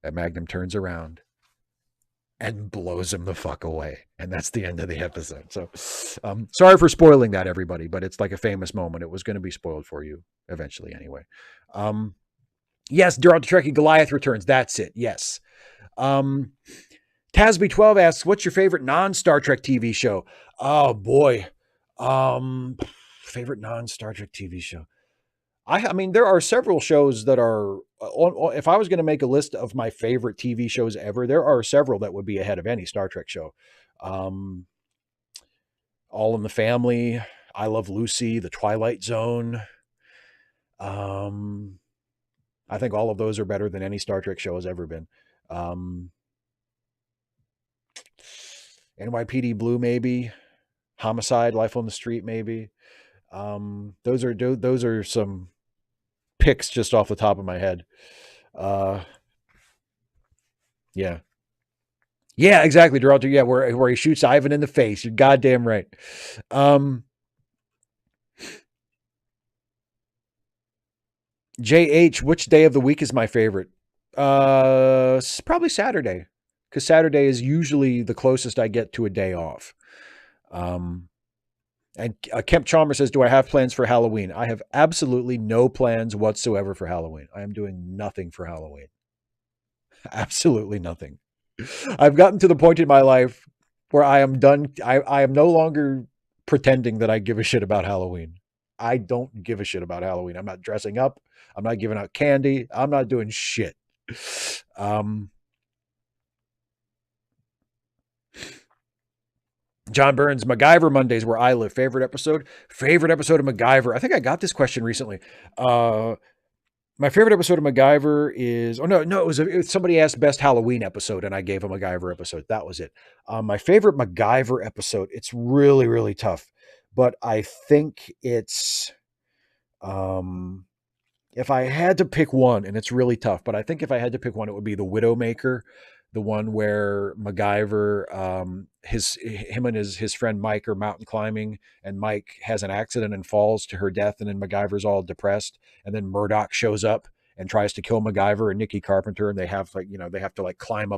And Magnum turns around and blows him the fuck away. And that's the end of the episode. So sorry for spoiling that, everybody, but it's like a famous moment. It was going to be spoiled for you eventually anyway. Yes, Derogatory Trekkie Goliath returns. That's it. Yes. Tasby12 asks, what's your favorite non-Star Trek TV show? Oh, boy. Favorite non-Star Trek TV show. I mean, there are several shows that are, if I was going to make a list of my favorite TV shows ever, there are several that would be ahead of any Star Trek show. All in the Family, I Love Lucy, The Twilight Zone. I think all of those are better than any Star Trek show has ever been. NYPD Blue, maybe. Homicide, Life on the Street, maybe. Those are some picks just off the top of my head. Yeah, exactly. Derogatory. Yeah, where he shoots Ivan in the face. You're goddamn right. JH, which day of the week is my favorite? Probably Saturday, because Saturday is usually the closest I get to a day off. And Kemp Chalmers says, do I have plans for Halloween? I have absolutely no plans whatsoever for Halloween. I am doing nothing for Halloween. Absolutely nothing. I've gotten to the point in my life where I am done. I am no longer pretending that I give a shit about Halloween. I don't give a shit about Halloween. I'm not dressing up. I'm not giving out candy. I'm not doing shit. John Burns, MacGyver Mondays, where I live. Favorite episode of MacGyver. I think I got this question recently. My favorite episode of MacGyver is, it was somebody asked best Halloween episode, and I gave a MacGyver episode. That was it. My favorite MacGyver episode, it's really, really tough, but I think it's, if I had to pick one, and it's really tough, but I think if I had to pick one, it would be the Widowmaker, the one where MacGyver, him and his friend Mike are mountain climbing, and Mike has an accident and falls to her death, and then MacGyver's all depressed, and then Murdoch shows up and tries to kill MacGyver and Nikki Carpenter, and they have to climb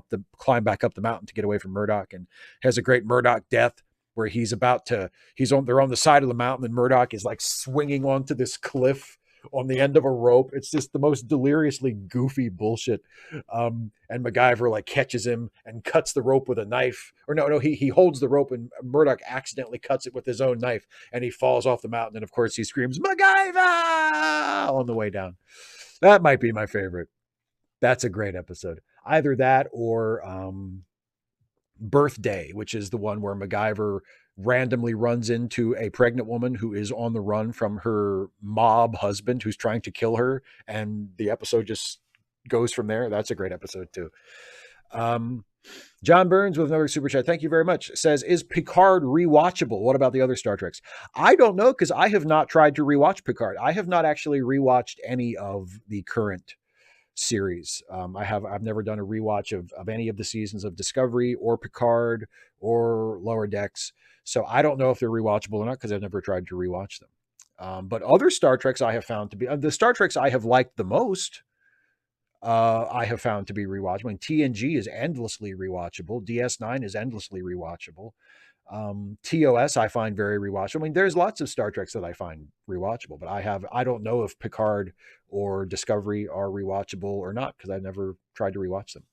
back up the mountain to get away from Murdoch, and has a great Murdoch death where they're on the side of the mountain, and Murdoch is like swinging onto this cliff on the end of a rope. It's just the most deliriously goofy bullshit. And MacGyver like catches him and cuts the rope with a knife. Or no, he holds the rope and Murdoch accidentally cuts it with his own knife, and he falls off the mountain. And of course he screams, MacGyver, on the way down. That might be my favorite. That's a great episode. Either that or Birthday, which is the one where MacGyver randomly runs into a pregnant woman who is on the run from her mob husband who's trying to kill her, and the episode just goes from there. That's a great episode too. John Burns with another super chat, thank you very much, says, is Picard rewatchable? What about the other Star Treks? I don't know, because I have not tried to rewatch Picard. I have not actually rewatched any of the current series. I've never done a rewatch of any of the seasons of Discovery or Picard or Lower Decks. So I don't know if they're rewatchable or not, because I've never tried to rewatch them. But other Star Treks I have found to be, the Star Treks I have liked the most, I have found to be rewatchable. I mean, TNG is endlessly rewatchable. DS9 is endlessly rewatchable. TOS I find very rewatchable. I mean, there's lots of Star Treks that I find rewatchable, but I don't know if Picard or Discovery are rewatchable or not, because I've never tried to rewatch them.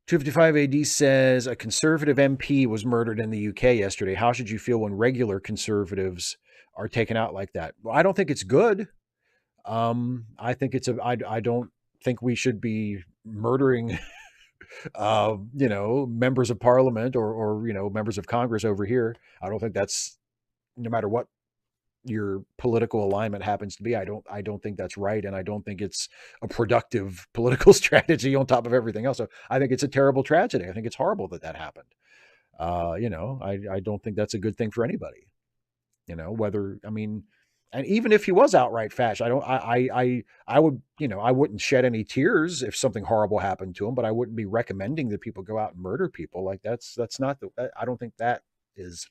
255 AD says, a conservative MP was murdered in the UK yesterday. How should you feel when regular conservatives are taken out like that? Well, I don't think it's good. I think I don't think we should be murdering, members of parliament or, members of Congress over here. I don't think that's, no matter what your political alignment happens to be. I don't think that's right. And I don't think it's a productive political strategy on top of everything else. So I think it's a terrible tragedy. I think it's horrible that that happened. I don't think that's a good thing for anybody, whether, I mean, and even if he was outright fascist, I would, I wouldn't shed any tears if something horrible happened to him, but I wouldn't be recommending that people go out and murder people. Like that's not I don't think that is,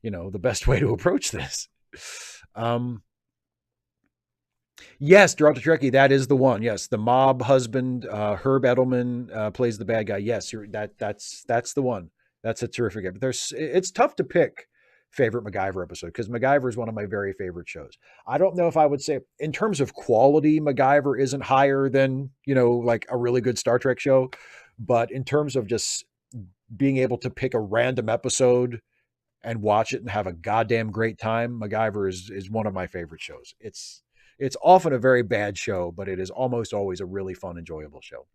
the best way to approach this. Um, yes, derogatory, that is the one. Yes, the mob husband, Herb Edelman plays the bad guy. Yes, that's the one. That's a terrific. But it's tough to pick favorite MacGyver episode because MacGyver is one of my very favorite shows. I don't know if I would say in terms of quality, MacGyver isn't higher than like a really good Star Trek show, but in terms of just being able to pick a random episode and watch it and have a goddamn great time, MacGyver is one of my favorite shows. It's often a very bad show, but it is almost always a really fun, enjoyable show.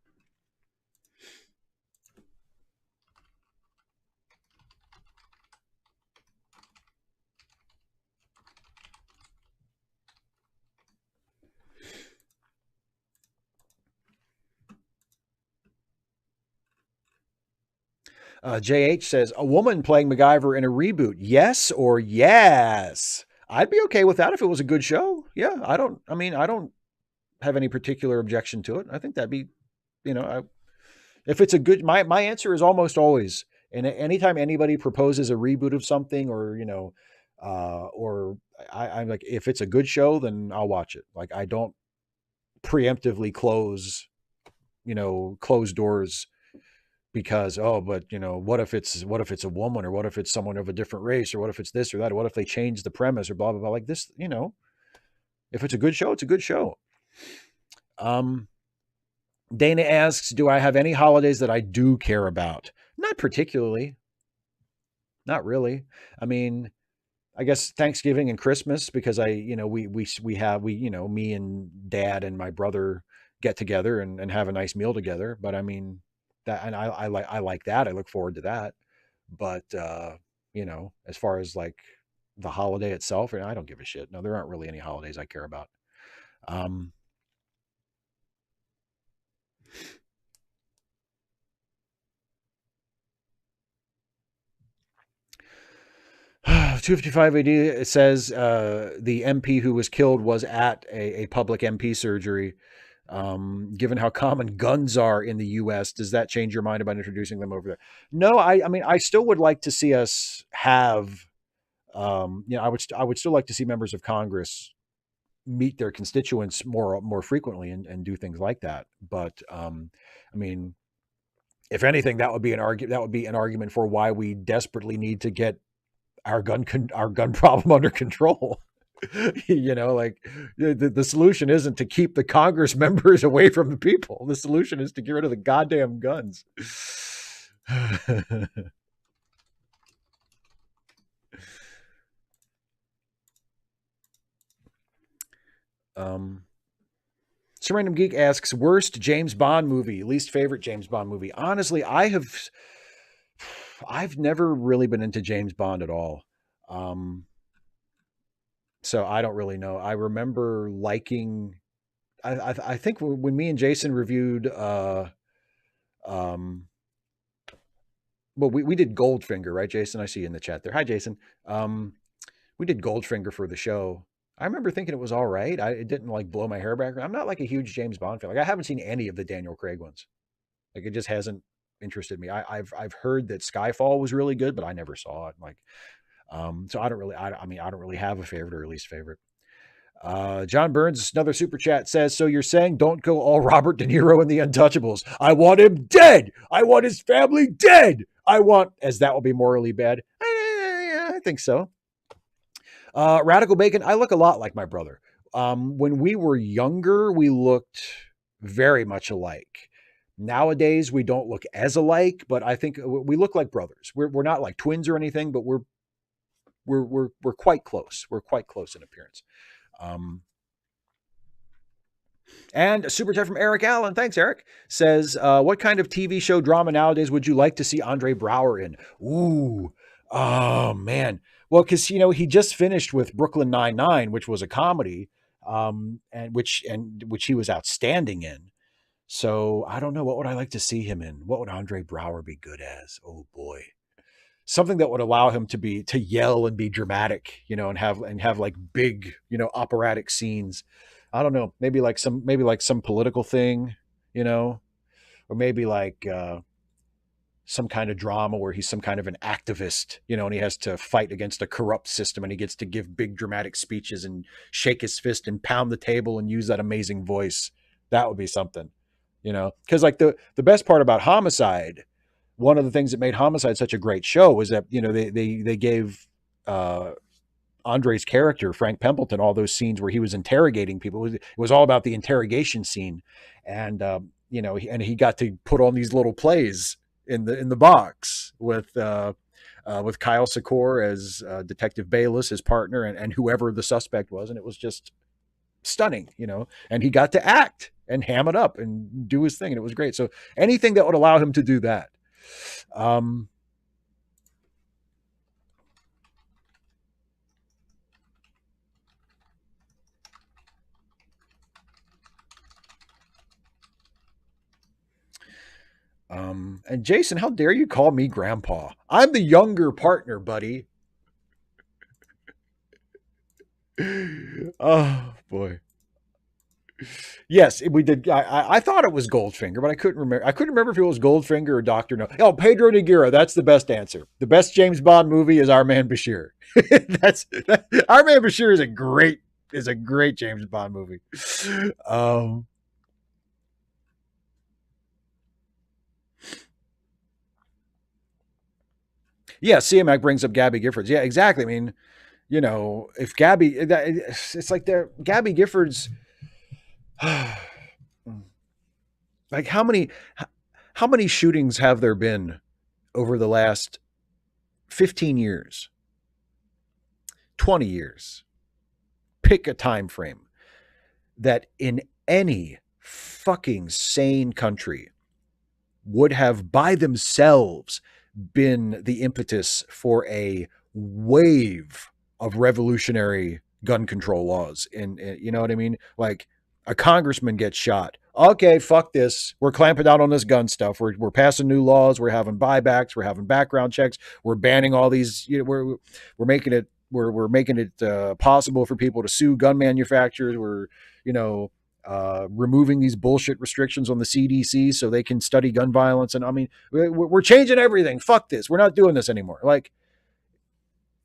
JH says, a woman playing MacGyver in a reboot, yes or yes? I'd be okay with that if it was a good show. Yeah, I don't have any particular objection to it. I think that'd be, if it's a good, my answer is almost always, and anytime anybody proposes a reboot of something or I'm like, if it's a good show, then I'll watch it. Like I don't preemptively close doors because, oh, but what if it's a woman, or what if it's someone of a different race, or what if it's this or that, or what if they change the premise, or blah blah blah, like this. If it's a good show, it's a good show. um Dana asks, do I have any holidays that I do care about? Not particularly. Not really. I mean, I guess Thanksgiving and Christmas, because me and dad and my brother get together and have a nice meal together. But I mean that, and I like that. I look forward to that. But as far as like the holiday itself, I don't give a shit. No, there aren't really any holidays I care about. Um, 255 AD, it says the MP who was killed was at a public MP surgery. Given how common guns are in the U.S., does that change your mind about introducing them over there? No, I mean, I still would like to see us have, I would still like to see members of Congress meet their constituents more frequently and do things like that. But I mean, if anything, that would be an argument for why we desperately need to get our gun problem under control. Like the solution isn't to keep the Congress members away from the people. The solution is to get rid of the goddamn guns. um Some Random Geek asks, worst James Bond movie, least favorite James Bond movie. Honestly, I've never really been into James Bond at all. Um, so I don't really know. I remember liking. I think when me and Jason reviewed. Um, well, we did Goldfinger, right, Jason? I see you in the chat there. Hi, Jason. We did Goldfinger for the show. I remember thinking it was all right. It didn't like blow my hair back. I'm not like a huge James Bond fan. Like I haven't seen any of the Daniel Craig ones. Like it just hasn't interested me. I've heard that Skyfall was really good, but I never saw it. Like, so I don't really. I mean, I don't really have a favorite or least favorite. John Burns, another super chat, says, so you're saying don't go all Robert De Niro in The Untouchables. I want him dead. I want his family dead. As that will be morally bad. I think so. Radical Bacon, I look a lot like my brother. When we were younger, we looked very much alike. Nowadays, we don't look as alike, but I think we look like brothers. We're not like twins or anything, but we're quite close. We're quite close in appearance. Um, And a super chat from Eric Allen. Thanks, Eric. Says, what kind of TV show drama nowadays would you like to see Andre Brower in? Ooh, oh man. Well, because he just finished with Brooklyn Nine-Nine, which was a comedy, and which he was outstanding in. So I don't know, what would I like to see him in? What would Andre Brower be good as? Oh boy, something that would allow him to yell and be dramatic, and have like big, operatic scenes. I don't know, maybe like some political thing, or maybe like some kind of drama where he's some kind of an activist, and he has to fight against a corrupt system, and he gets to give big dramatic speeches and shake his fist and pound the table and use that amazing voice. That would be something, because like the best part about Homicide, one of the things that made Homicide such a great show was that they gave Andre's character, Frank Templeton, all those scenes where he was interrogating people. It was all about the interrogation scene, and he got to put on these little plays in the box with Kyle Secor as Detective Bayless, his partner, and whoever the suspect was, and it was just stunning, and he got to act and ham it up and do his thing, and it was great. So anything that would allow him to do that. And Jason, how dare you call me grandpa? I'm the younger partner, buddy. Oh boy. Yes, we did. I thought it was Goldfinger, but I couldn't remember. I couldn't remember if it was Goldfinger or Doctor No. Oh, Pedro Nigura. That's the best answer. The best James Bond movie is Our Man Bashir. Our Man Bashir is a great James Bond movie. Yeah, CMAC brings up Gabby Giffords. Yeah, exactly. I mean, if Gabby, it's like Gabby Giffords. Like how many shootings have there been over the last 15 years, 20 years? Pick a time frame that in any fucking sane country would have by themselves been the impetus for a wave of revolutionary gun control laws. You know what I mean? Like a congressman gets shot. Okay, fuck this. We're clamping down on this gun stuff. We're passing new laws. We're having buybacks. We're having background checks. We're banning all these. We're making it possible for people to sue gun manufacturers. We're removing these bullshit restrictions on the CDC so they can study gun violence. And I mean, we're changing everything. Fuck this. We're not doing this anymore. Like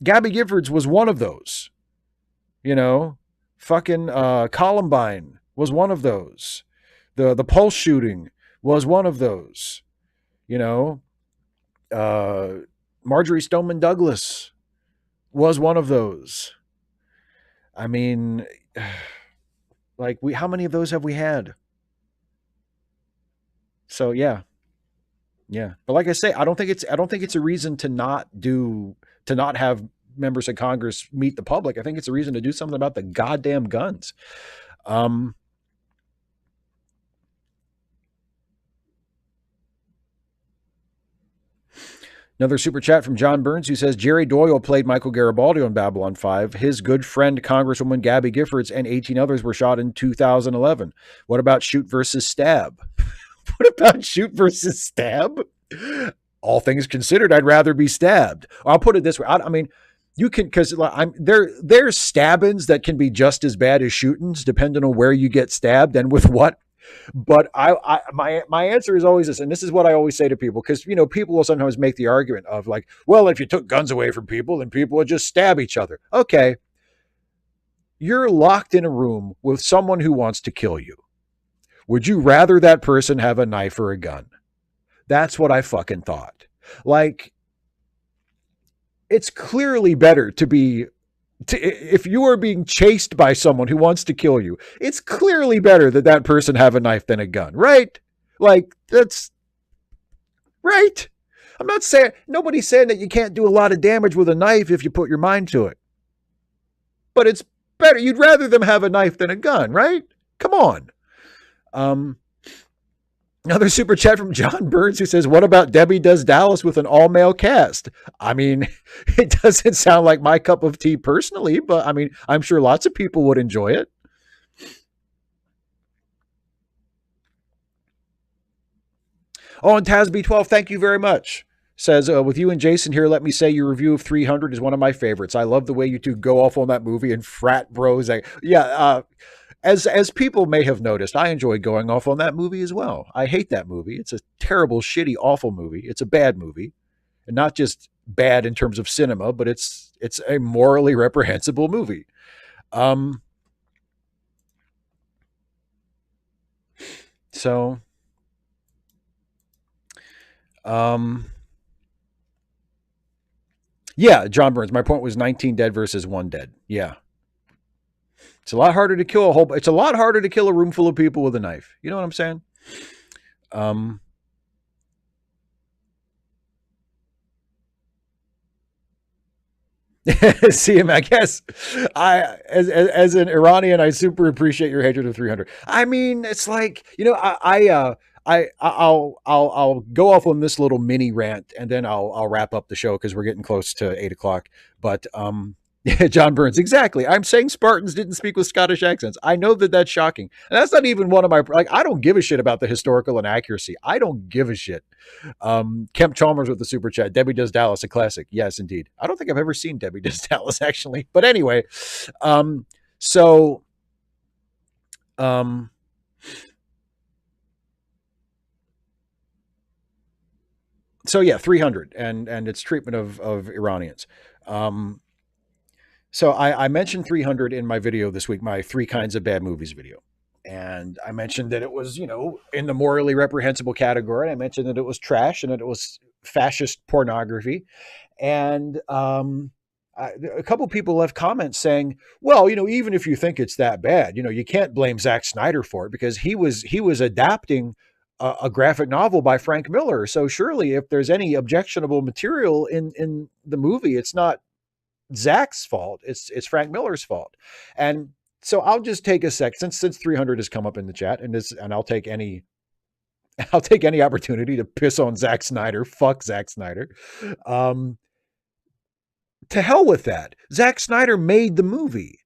Gabby Giffords was one of those. Fucking Columbine was one of those. The Pulse shooting was one of those. Marjorie Stoneman Douglas was one of those. I mean, like how many of those have we had? So yeah. But like I say, I don't think it's a reason to not have members of Congress meet the public. I think it's a reason to do something about the goddamn guns. Another super chat from John Burns, who says Jerry Doyle played Michael Garibaldi on Babylon 5. His good friend, Congresswoman Gabby Giffords, and 18 others were shot in 2011. What about Shoot versus Stab? What about Shoot versus Stab? All things considered, I'd rather be stabbed. I'll put it this way. I mean, you can, because there's stabbings that can be just as bad as shootings, depending on where you get stabbed and with what. But my answer is always this, and this is what I always say to people, because people will sometimes make the argument of like, well, if you took guns away from people, then people would just stab each other. Okay, you're locked in a room with someone who wants to kill you. Would you rather that person have a knife or a gun? That's what I fucking thought. Like, it's clearly better to be. If you are being chased by someone who wants to kill you, it's clearly better that person have a knife than a gun, right? Like, that's right. I'm not saying, nobody's saying that you can't do a lot of damage with a knife if you put your mind to it. But it's better. You'd rather them have a knife than a gun, right? Come on. Um, Another super chat from John Burns who says, "What about Debbie Does Dallas with an all-male cast?" I mean, it doesn't sound like my cup of tea personally, but I mean, I'm sure lots of people would enjoy it. Oh, and Tasby12, thank you very much. Says, with you and Jason here, let me say your review of 300 is one of my favorites. I love the way you two go off on that movie and frat bros. Yeah, as people may have noticed, I enjoy going off on that movie as well. I hate that movie. It's a terrible, shitty, awful movie. It's a bad movie, and not just bad in terms of cinema, but it's a morally reprehensible movie. Um, so, um, yeah, John Burns. My point was 19 dead versus 1 dead. Yeah, it's a lot harder to kill a whole. It's a lot harder to kill a room full of people with a knife. You know what I'm saying? Um, See him, I guess. As an Iranian, I super appreciate your hatred of 300. I mean, it's like, I'll go off on this little mini rant and then I'll wrap up the show because we're getting close to 8 o'clock. But John Burns, exactly. I'm saying Spartans didn't speak with Scottish accents. I know that that's shocking, and that's not even one of my like. I don't give a shit about the historical inaccuracy. I don't give a shit. Kemp Chalmers with the super chat. Debbie Does Dallas, a classic. Yes, indeed. I don't think I've ever seen Debbie Does Dallas actually, but anyway. Um, so, um, so yeah, 300 and its treatment of Iranians. Um, so I mentioned 300 in my video this week, my 3 kinds of bad movies video. And I mentioned that it was, in the morally reprehensible category. I mentioned that it was trash and that it was fascist pornography. And a couple people left comments saying, "Well, even if you think it's that bad, you can't blame Zack Snyder for it because he was adapting a graphic novel by Frank Miller. So surely, if there's any objectionable material in the movie, it's not Zach's fault. It's Frank Miller's fault." And so I'll just take a sec since 300 has come up in the chat and I'll take any I'll take any opportunity to piss on Zack Snyder. Fuck Zack Snyder. Um, to hell with that. Zack Snyder made the movie.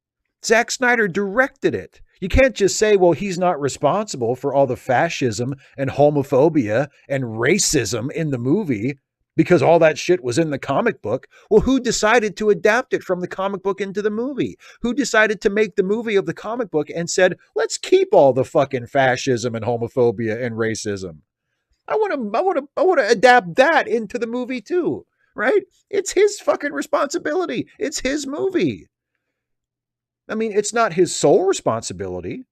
Zack Snyder directed it. You can't just say, well, he's not responsible for all the fascism and homophobia and racism in the movie because all that shit was in the comic book. Well, who decided to adapt it from the comic book into the movie? Who decided to make the movie of the comic book and said, let's keep all the fucking fascism and homophobia and racism? I want to adapt that into the movie too, right? It's his fucking responsibility. It's his movie. I mean, it's not his sole responsibility.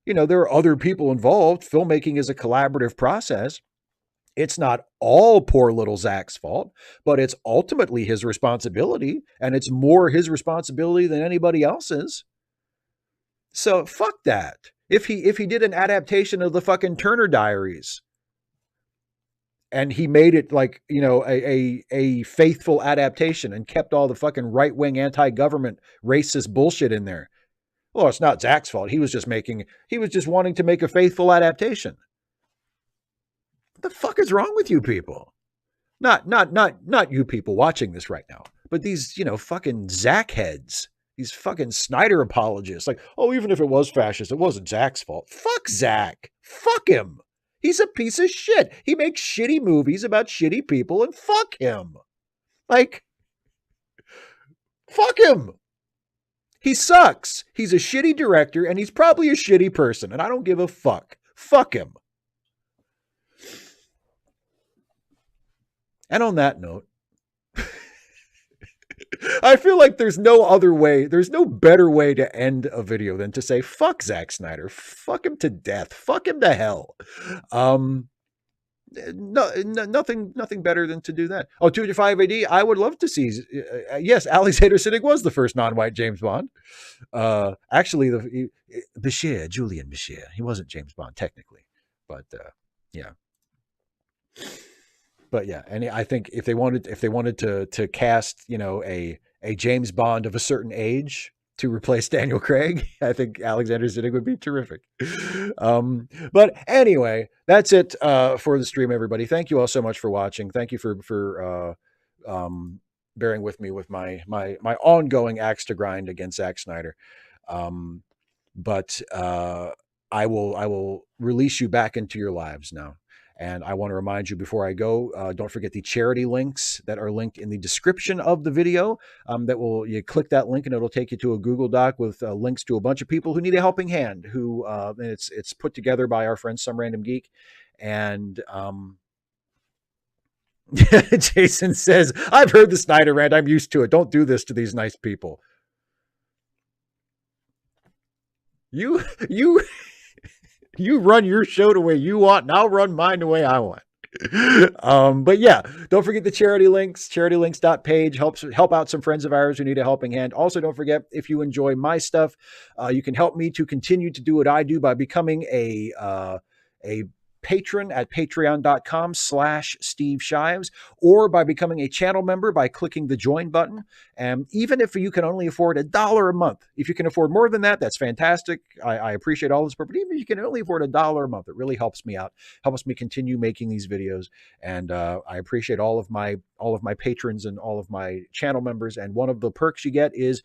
There are other people involved. Filmmaking is a collaborative process. It's not all poor little Zach's fault, but it's ultimately his responsibility, and it's more his responsibility than anybody else's. So fuck that. If he did an adaptation of the fucking Turner Diaries and he made it like, a faithful adaptation and kept all the fucking right-wing anti-government racist bullshit in there, well, it's not Zach's fault. He was just wanting to make a faithful adaptation. What the fuck is wrong with you people? Not you people watching this right now, but these, fucking Zach heads, these fucking Snyder apologists. Like, oh, even if it was fascist, it wasn't Zach's fault. Fuck Zach. Fuck him. He's a piece of shit. He makes shitty movies about shitty people, and fuck him. Like, fuck him. He sucks. He's a shitty director, and he's probably a shitty person, and I don't give a fuck. Fuck him. And on that note, I feel like there's no better way to end a video than to say, fuck Zack Snyder. Fuck him to death. Fuck him to hell. Nothing better than to do that. Oh, 205 AD, I would love to see. Yes, Alexander Siddig was the first non-white James Bond. Actually, Julian Bashir. He wasn't James Bond technically, but yeah. But yeah, and I think if they wanted to cast, a James Bond of a certain age, to replace Daniel Craig. I think Alexander Siddig would be terrific. But anyway, that's it for the stream, everybody. Thank you all so much for watching. Thank you for bearing with me with my ongoing axe to grind against Zack Snyder. But I will release you back into your lives now. And I want to remind you before I go, don't forget the charity links that are linked in the description of the video. You click that link and it'll take you to a Google Doc with links to a bunch of people who need a helping hand. And it's put together by our friend Some Random Geek. And Jason says, "I've heard the Snyder rant. I'm used to it. Don't do this to these nice people." You run your show the way you want, and I'll run mine the way I want. But yeah, don't forget the charity links. Charitylinks.page help out some friends of ours who need a helping hand. Also, don't forget, if you enjoy my stuff, you can help me to continue to do what I do by becoming a patron at patreon.com/Steve Shives, or by becoming a channel member by clicking the join button. And even if you can only afford $1 a month, if you can afford more than that, that's fantastic. I appreciate all the support, but even if you can only afford $1 a month, it really helps me out, helps me continue making these videos. And I appreciate all of my patrons and all of my channel members. And one of the perks you get is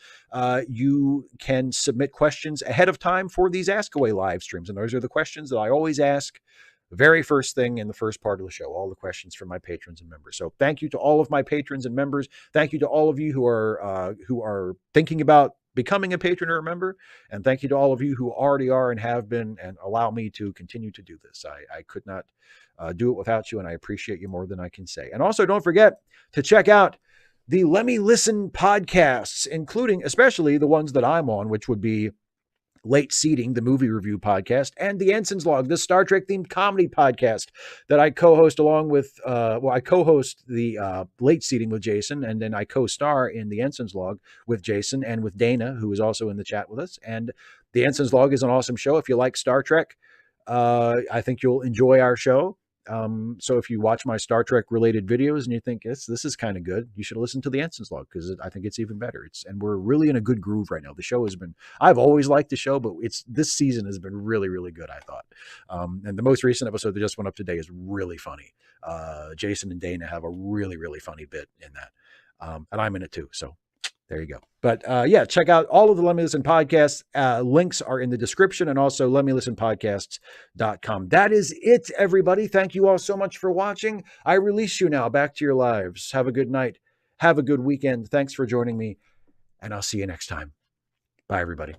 you can submit questions ahead of time for these Ask Away live streams. And those are the questions that I always ask the very first thing in the first part of the show, all the questions from my patrons and members. So thank you to all of my patrons and members. Thank you to all of you who are thinking about becoming a patron or a member. And thank you to all of you who already are and have been, and allow me to continue to do this. I could not do it without you, and I appreciate you more than I can say. And also, don't forget to check out the Let Me Listen podcasts, including especially the ones that I'm on, which would be Late Seating, the movie review podcast, and the Ensign's Log, the Star Trek themed comedy podcast that I co-host along with, I co-host the Late Seating with Jason, and then I co-star in the Ensign's Log with Jason and with Dana, who is also in the chat with us. And the Ensign's Log is an awesome show. If you like Star Trek, I think you'll enjoy our show. So if you watch my Star Trek related videos and you think this is kind of good, you should listen to the Ensign's Log, because I think it's even better. And we're really in a good groove right now. The show I've always liked the show, but this season has been really, really good, I thought. And the most recent episode that just went up today is really funny. Jason and Dana have a really, really funny bit in that. And I'm in it too. So there you go. But yeah, check out all of the Let Me Listen podcasts. Links are in the description, and also letmelistenpodcasts.com. That is it, everybody. Thank you all so much for watching. I release you now back to your lives. Have a good night. Have a good weekend. Thanks for joining me, and I'll see you next time. Bye, everybody.